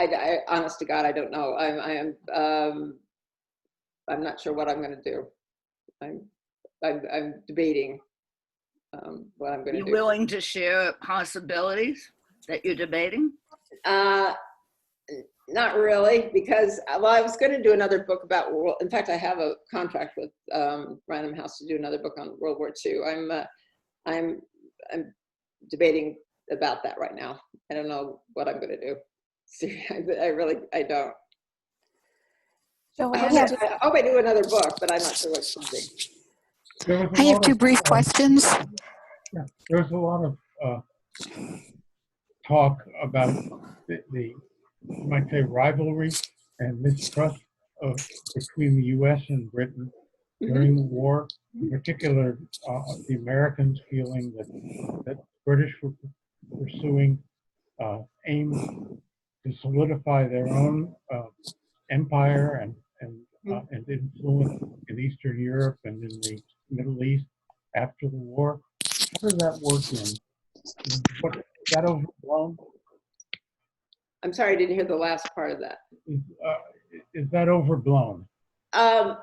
honest to God, I don't know. I'm not sure what I'm going to do. I'm debating what I'm going to do. You willing to share possibilities that you're debating? Not really, because I was going to do another book about in fact, I have a contract with Random House to do another book on World War II. I'm debating about that right now. I don't know what I'm going to do. I don't. Joanne, I hope I do another book, but I'm not sure what it's going to be. I have two brief questions. Yeah, there's a lot of talk about the you might say rivalry and mistrust between the U.S. and Britain during the war. In particular, the Americans feeling that British were pursuing aims to solidify their own empire and influence in Eastern Europe and in the Middle East after the war. How does that work in? Is that overblown? I'm sorry, I didn't hear the last part of that. Is that overblown? No,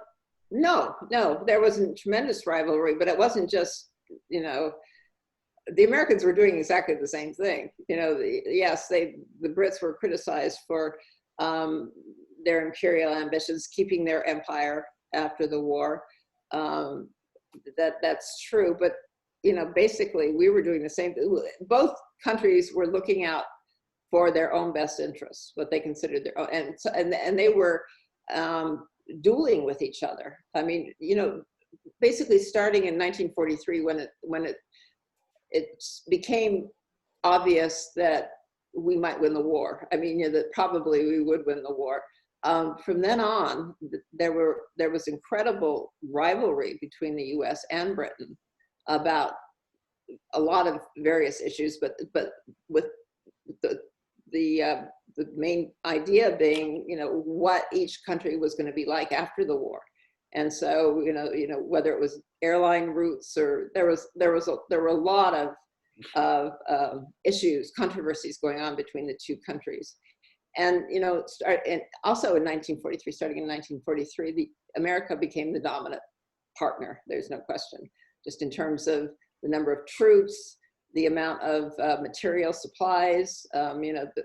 there was a tremendous rivalry, but it wasn't just, the Americans were doing exactly the same thing. The Brits were criticized for their imperial ambitions, keeping their empire after the war. That's true, but basically we were doing the same thing. Both countries were looking out for their own best interests, what they considered their own, and they were dueling with each other. Basically starting in 1943, when it became obvious that we might win the war. That probably we would win the war. From then on, there was incredible rivalry between the U.S. and Britain about a lot of various issues, but with the main idea being, what each country was going to be like after the war. And so, whether it was airline routes or there were a lot of issues, controversies going on between the two countries. And, and also in 1943, starting in 1943, America became the dominant partner. There's no question, just in terms of the number of troops, the amount of material supplies.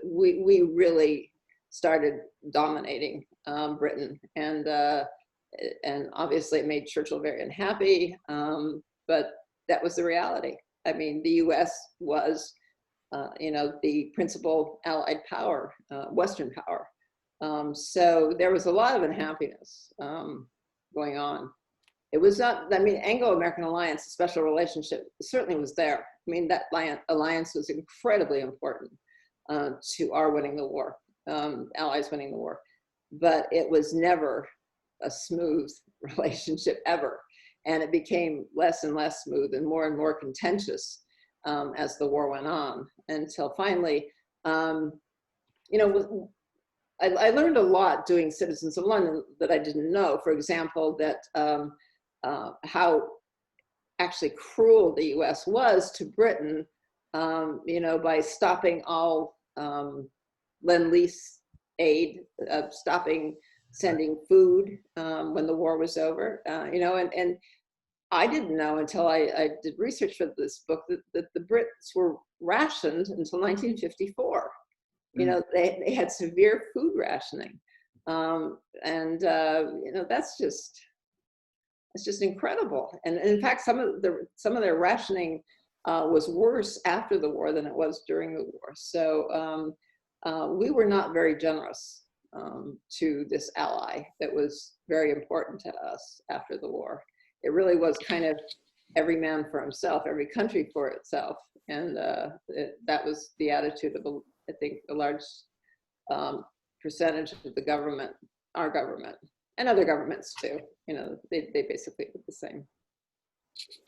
We really started dominating Britain, and obviously it made Churchill very unhappy, but that was the reality. The U.S. was, the principal allied power, Western power. So there was a lot of unhappiness going on. it was not, I mean, Anglo-American alliance, a special relationship, certainly was there. I mean, that alliance was incredibly important to our winning the war, allies winning the war. But it was never a smooth relationship ever. And it became less and less smooth and more contentious as the war went on, until finally, you know, I learned a lot doing Citizens of London that I didn't know. For example, that how actually cruel the US was to Britain, you know, by stopping all Lend-Lease aid, stopping sending food when the war was over, you know, and I didn't know until I did research for this book that the Brits were rationed until 1954. You know, they had severe food rationing. You know, it's just incredible. And in fact, some of their rationing was worse after the war than it was during the war. So we were not very generous to this ally that was very important to us after the war. It really was kind of every man for himself, every country for itself. And that was the attitude of, I think, a large percentage of the government, our government, and other governments too. You know, they basically did the same.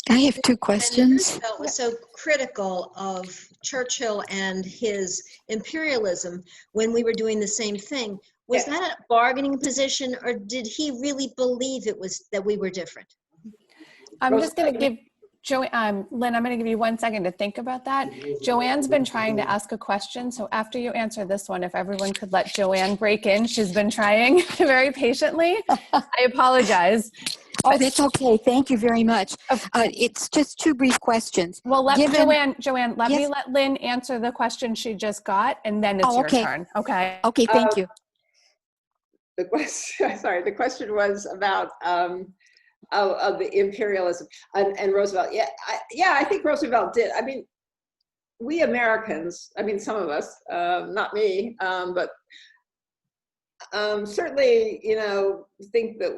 I have two questions. Roosevelt was so critical of Churchill and his imperialism when we were doing the same thing. Was that a bargaining position, or did he really believe it was that we were different? I'm just going to give Lynn, I'm going to give you 1 second to think about that. Joanne's been trying to ask a question. So after you answer this one, if everyone could let Joanne break in, she's been trying very patiently. I apologize. Oh, that's okay. Thank you very much. It's just two brief questions. Well, Joanne, let me let Lynn answer the question she just got, and then it's your turn. Okay. Okay, thank you. The question was about of the imperialism and Roosevelt. Yeah, I think Roosevelt did. I mean, we Americans, I mean, some of us, not me, but certainly, you know, think that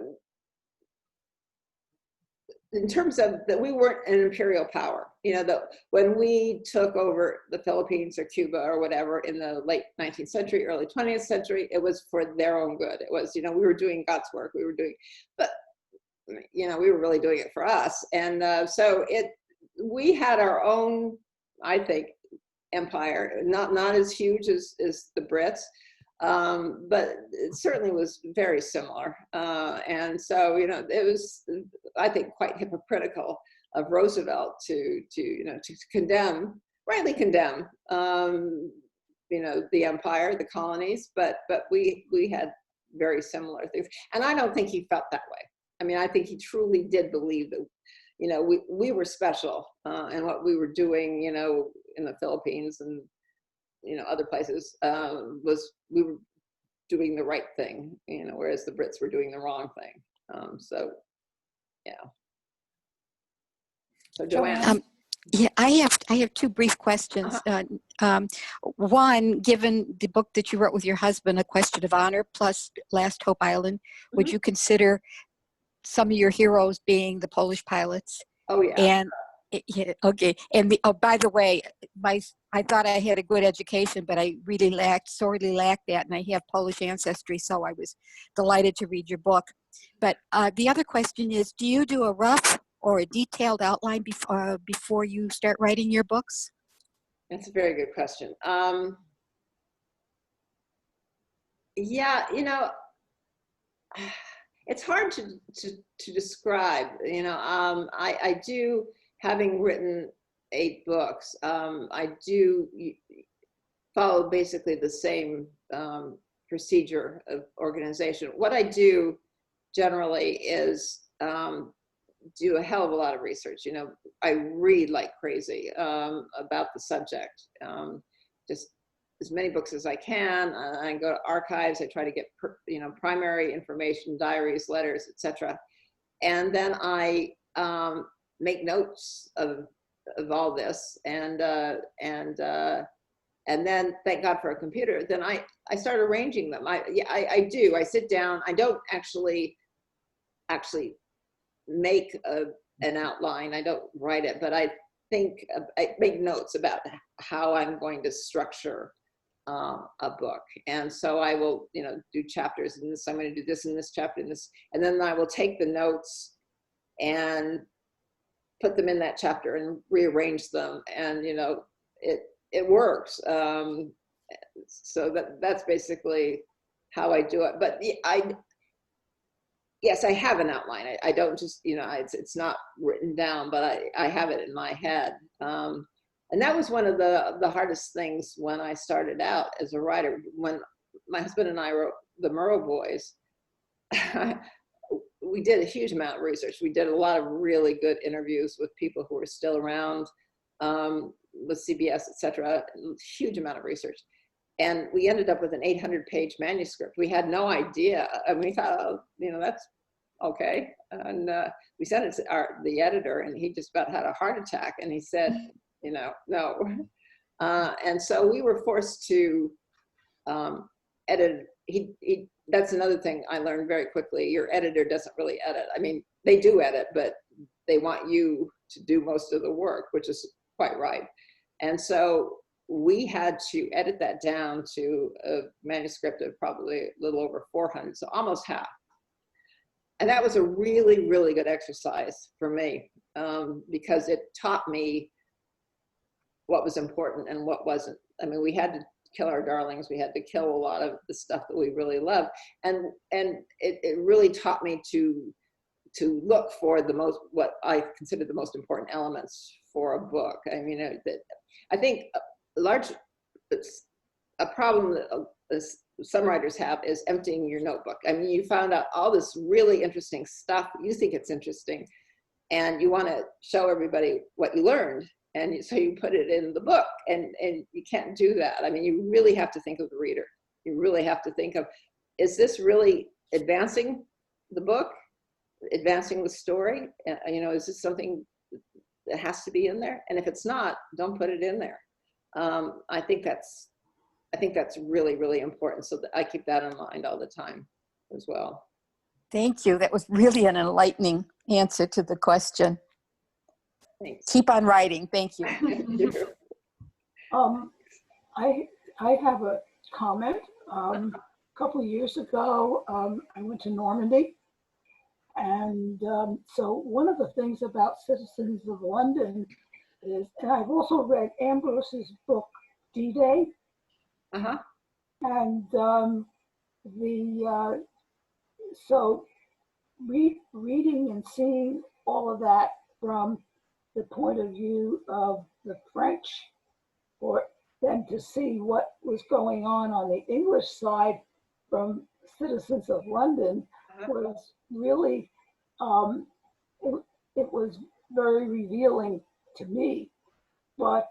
in terms of that we weren't an imperial power, you know, that when we took over the Philippines or Cuba or whatever in the late 19th century, early 20th century, it was for their own good. It was, you know, we were doing God's work, but you know, we were really doing it for us. And so we had our own, I think, empire, not as huge as the Brits, but it certainly was very similar. And so, you know, it was, I think, quite hypocritical of Roosevelt to you know, to rightly condemn, you know, the empire, the colonies, but we had very similar things. And I don't think he felt that way. I mean, I think he truly did believe that, you know, we were special, and what we were doing, you know, in the Philippines and, you know, other places, was we were doing the right thing, you know, whereas the Brits were doing the wrong thing. So, yeah. So Joanne. Yeah, I have two brief questions. One, given the book that you wrote with your husband, A Question of Honor, plus Last Hope Island, would you consider some of your heroes being the Polish pilots? Oh yeah. And okay. And by the way, I thought I had a good education, but I really sorely lacked that, and I have Polish ancestry, so I was delighted to read your book. But the other question is, do you do a rough or a detailed outline before you start writing your books? That's a very good question. Yeah, you know, it's hard to describe. You know, I do, having written 8 books, I do follow basically the same procedure of organization. What I do generally is do a hell of a lot of research. You know, I read like crazy about the subject. Just as many books as I can. I go to archives. I try to get you know, primary information, diaries, letters, etc. And then I make notes of all this, and then, thank God for a computer, then I start arranging them. I do. I sit down. I don't actually make an outline. I don't write it, but I make notes about how I'm going to structure a book. And so I will, do chapters in this. I'm going to do this in this chapter, in this, and then I will take the notes and put them in that chapter and rearrange them. And it works. So that's basically how I do it. But yes, I have an outline. I don't just, it's not written down, but I have it in my head. And that was one of the hardest things when I started out as a writer. When my husband and I wrote The Murrow Boys, we did a huge amount of research. We did a lot of really good interviews with people who are still around, with CBS, et cetera, huge amount of research. And we ended up with an 800-page manuscript. We had no idea. And we thought, that's okay. And we sent it to the editor, and he just about had a heart attack. And he said, no. And so we were forced to edit. That's another thing I learned very quickly. Your editor doesn't really edit. I mean, they do edit, but they want you to do most of the work, which is quite right. And so we had to edit that down to a manuscript of probably a little over 400, so almost half. And that was a really, really good exercise for me, because it taught me what was important and what wasn't. I mean, we had to kill our darlings. We had to kill a lot of the stuff that we really loved. And it really taught me to look for what I consider the most important elements for a book. I mean, I think a problem that some writers have is emptying your notebook. I mean, you found out all this really interesting stuff. You think it's interesting, and you want to show everybody what you learned. And so you put it in the book, and you can't do that. I mean, you really have to think of the reader. You really have to think of, is this really advancing the book, advancing the story? Is this something that has to be in there? And if it's not, don't put it in there. I think that's really, really important. So I keep that in mind all the time as well. Thank you. That was really an enlightening answer to the question. Thanks. Keep on writing. Thank you. I have a comment. A couple of years ago, I went to Normandy. And so one of the things about Citizens of London is, and I've also read Ambrose's book, D-Day. Uh-huh. And so reading and seeing all of that from the point of view of the French, or then to see what was going on the English side from Citizens of London was really, it was very revealing to me. But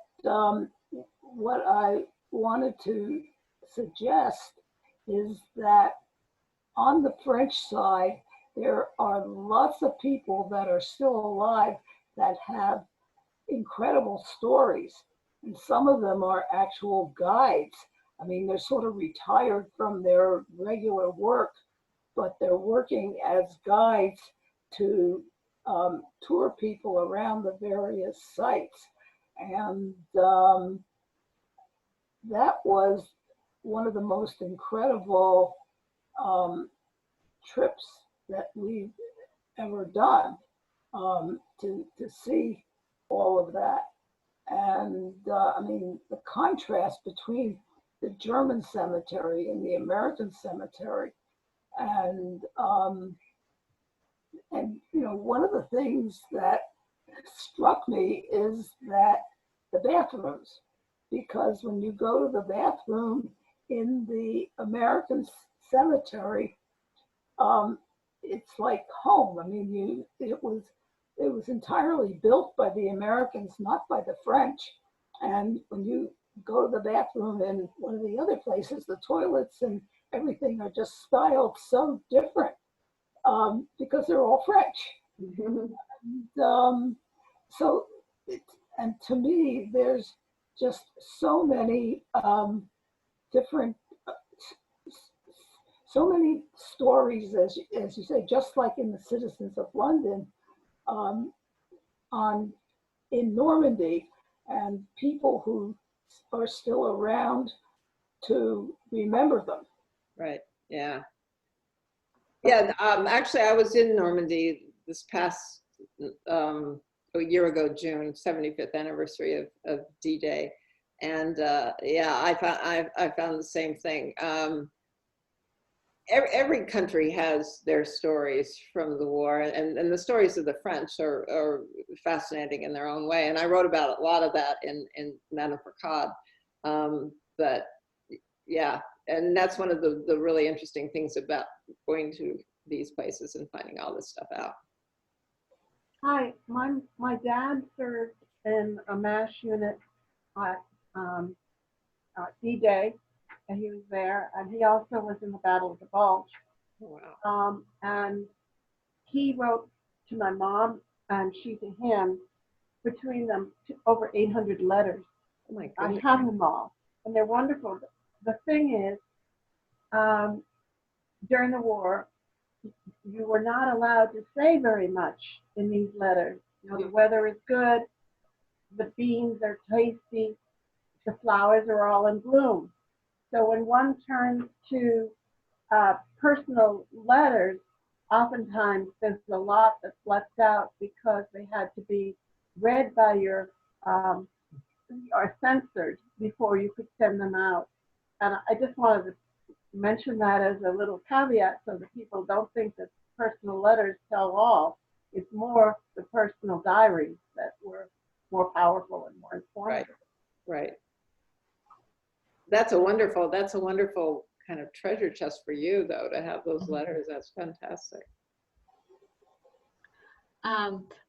what I wanted to suggest is that on the French side, there are lots of people that are still alive that have incredible stories. And some of them are actual guides. I mean, they're sort of retired from their regular work, but they're working as guides to tour people around the various sites. And that was one of the most incredible trips that we've ever done, to see all of that. And I mean, the contrast between the German cemetery and the American cemetery. And one of the things that struck me is that the bathrooms, because when you go to the bathroom in the American cemetery, it's like home. I mean, it was entirely built by the Americans, not by the French. And when you go to the bathroom in one of the other places, the toilets and everything are just styled so different, because they're all French. And to me, there's just so many different, so many stories, as you say, just like in the Citizens of London, in Normandy, and people who are still around to remember them. Right. Yeah. Yeah. Actually, I was in Normandy this past a year ago, June, 75th anniversary of D-Day, and yeah, I found the same thing. Every country has their stories from the war, and the stories of the French are fascinating in their own way. And I wrote about a lot of that in Madame Foucault. But yeah, and that's one of the really interesting things about going to these places and finding all this stuff out. Hi, my dad served in a MASH unit at D-Day, and he was there, and he also was in the Battle of the Bulge. Wow. And he wrote to my mom, and she to him, between them, over 800 letters. Oh my I goodness. have them all, and they're wonderful. The thing is, during the war, you were not allowed to say very much in these letters. You know, the weather is good, the beans are tasty, the flowers are all in bloom. So when one turns to personal letters, oftentimes there's a lot that's left out because they had to be read by your or censored before you could send them out. And I just wanted to mention that as a little caveat so that people don't think that personal letters tell all. It's more the personal diaries that were more powerful and more informative. Right. That's a wonderful kind of treasure chest for you, though, to have those letters. That's fantastic.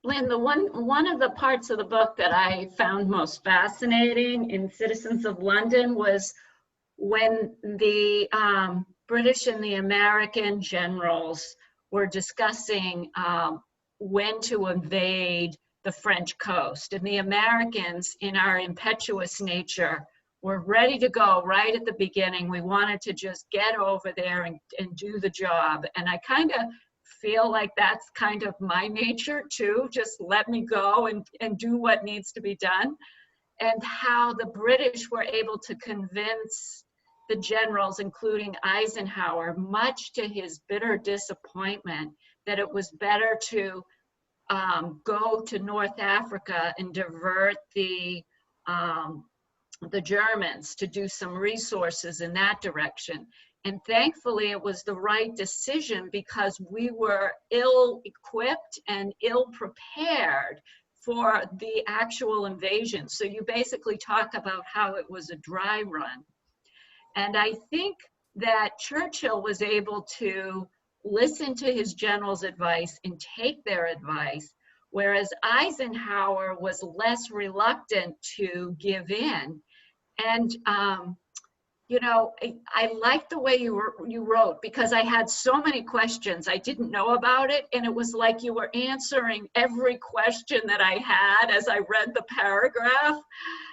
Lynn, one of the parts of the book that I found most fascinating in Citizens of London was when the British and the American generals were discussing when to invade the French coast. And the Americans, in our impetuous nature, were ready to go right at the beginning. We wanted to just get over there and do the job. And I kind of feel like that's kind of my nature too. Just let me go and do what needs to be done. And how the British were able to convince the generals, including Eisenhower, much to his bitter disappointment, that it was better to go to North Africa and divert the Germans to do some resources in that direction. And thankfully, it was the right decision because we were ill-equipped and ill-prepared for the actual invasion. So you basically talk about how it was a dry run. And I think that Churchill was able to listen to his generals' advice and take their advice, whereas Eisenhower was less reluctant to give in. And you know, I like the way you wrote, because I had so many questions. I didn't know about it, and it was like you were answering every question that I had as I read the paragraph.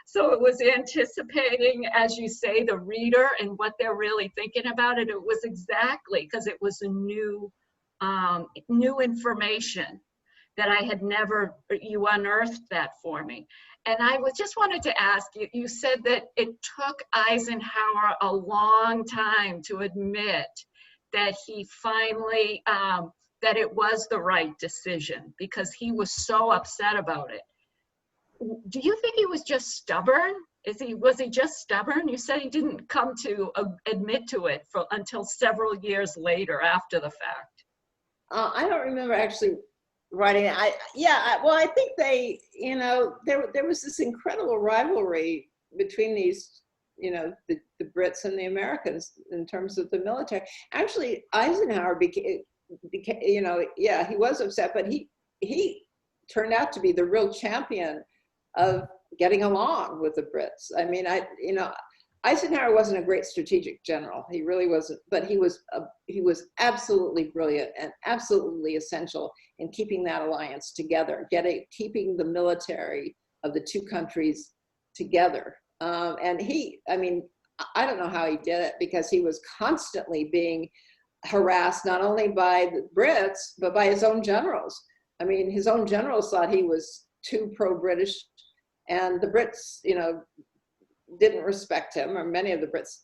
So it was anticipating, as you say, the reader and what they're really thinking about it. It was exactly, because it was a new information that I had never, you unearthed that for me. And I just wanted to ask you, you said that it took Eisenhower a long time to admit that he finally, that it was the right decision because he was so upset about it. Do you think he was just stubborn? Was he just stubborn? You said he didn't come to admit to it until several years later after the fact. I don't remember actually writing it. Well, I think they, you know, there was this incredible rivalry between these, you know, the Brits and the Americans in terms of the military. Actually, Eisenhower became, you know, yeah, he was upset, but he turned out to be the real champion of getting along with the Brits. I mean, you know, Eisenhower wasn't a great strategic general. He really wasn't, but he was absolutely brilliant and absolutely essential in keeping that alliance together, keeping the military of the two countries together. And I mean, I don't know how he did it because he was constantly being harassed, not only by the Brits, but by his own generals. I mean, his own generals thought he was too pro-British, and the Brits, you know, didn't respect him, or many of the Brits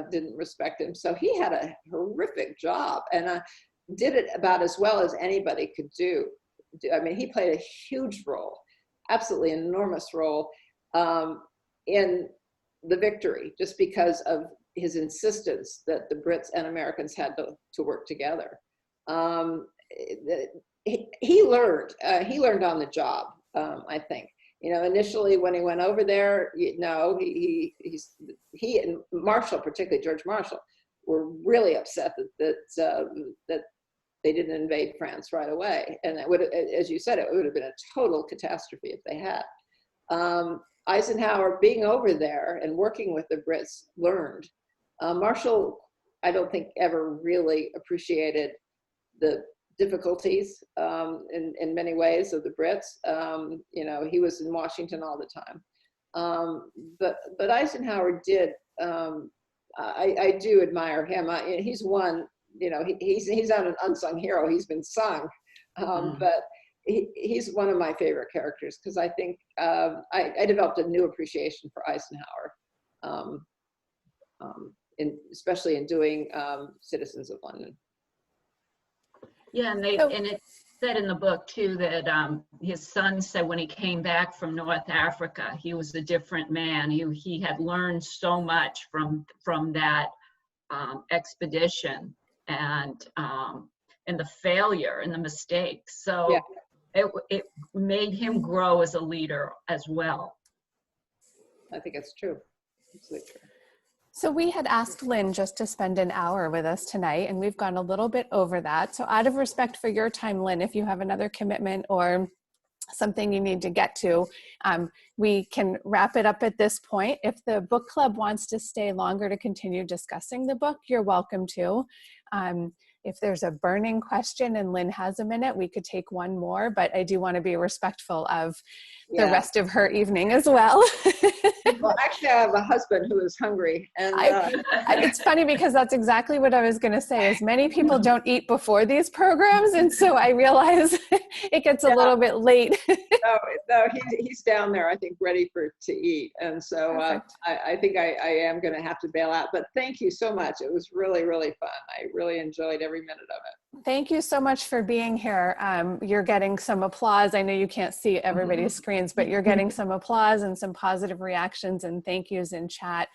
didn't respect him. So he had a horrific job, and did it about as well as anybody could do. I mean, he played a huge role, absolutely enormous role in the victory, just because of his insistence that the Brits and Americans had to work together. He learned on the job, I think. You know, initially when he went over there, you know, he and Marshall, particularly George Marshall, were really upset that they didn't invade France right away. And it would, as you said, it would have been a total catastrophe if they had. Eisenhower, being over there and working with the Brits, learned. Marshall, I don't think, ever really appreciated the difficulties in many ways of the Brits. You know, he was in Washington all the time. But Eisenhower did. I do admire him. He's one. You know, he's not an unsung hero. He's been sung, but he's one of my favorite characters, because I think I developed a new appreciation for Eisenhower, especially in doing Citizens of London. Yeah, and it said in the book too that his son said when he came back from North Africa, he was a different man. He had learned so much from that expedition, and the failure and the mistakes. So yeah, it made him grow as a leader as well. I think it's true. Absolutely true. So we had asked Lynne just to spend an hour with us tonight, and we've gone a little bit over that. So out of respect for your time, Lynne, if you have another commitment or something you need to get to, we can wrap it up at this point. If the book club wants to stay longer to continue discussing the book, you're welcome to. If there's a burning question and Lynne has a minute, we could take one more, but I do want to be respectful of the rest of her evening as well. Well, actually, I have a husband who is hungry. And it's funny because that's exactly what I was going to say, is many people don't eat before these programs. And so I realize it gets a little bit late. No, he's down there, I think, ready to eat. And so I think I am going to have to bail out. But thank you so much. It was really, really fun. I really enjoyed every minute of it. Thank you so much for being here. You're getting some applause. I know you can't see everybody's screens, but you're getting some applause and some positive reactions and thank yous in chat.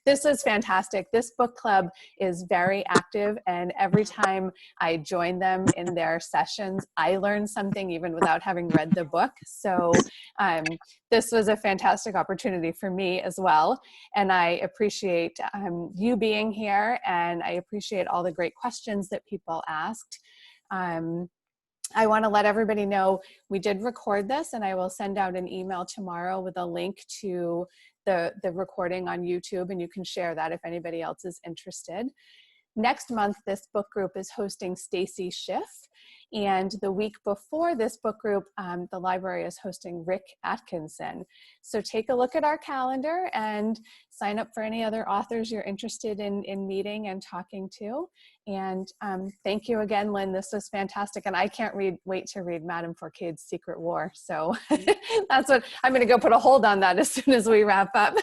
This was fantastic. This book club is very active, and every time I join them in their sessions, I learn something even without having read the book. So this was a fantastic opportunity for me as well. And I appreciate you being here, and I appreciate all the great questions that people asked. I want to let everybody know we did record this, and I will send out an email tomorrow with a link to the recording on YouTube, and you can share that if anybody else is interested. Next month, this book group is hosting Stacy Schiff, and the week before this book group, the library is hosting Rick Atkinson. So take a look at our calendar and sign up for any other authors you're interested in meeting and talking to. And thank you again, Lynne. This was fantastic, and I can't wait to read Madame Fourcade's Secret War. So that's what I'm going to go put a hold on that as soon as we wrap up.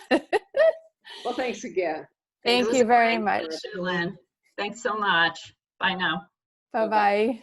Well, thanks again. Thank you very much, Lynne. Thanks so much. Bye now. Bye-bye.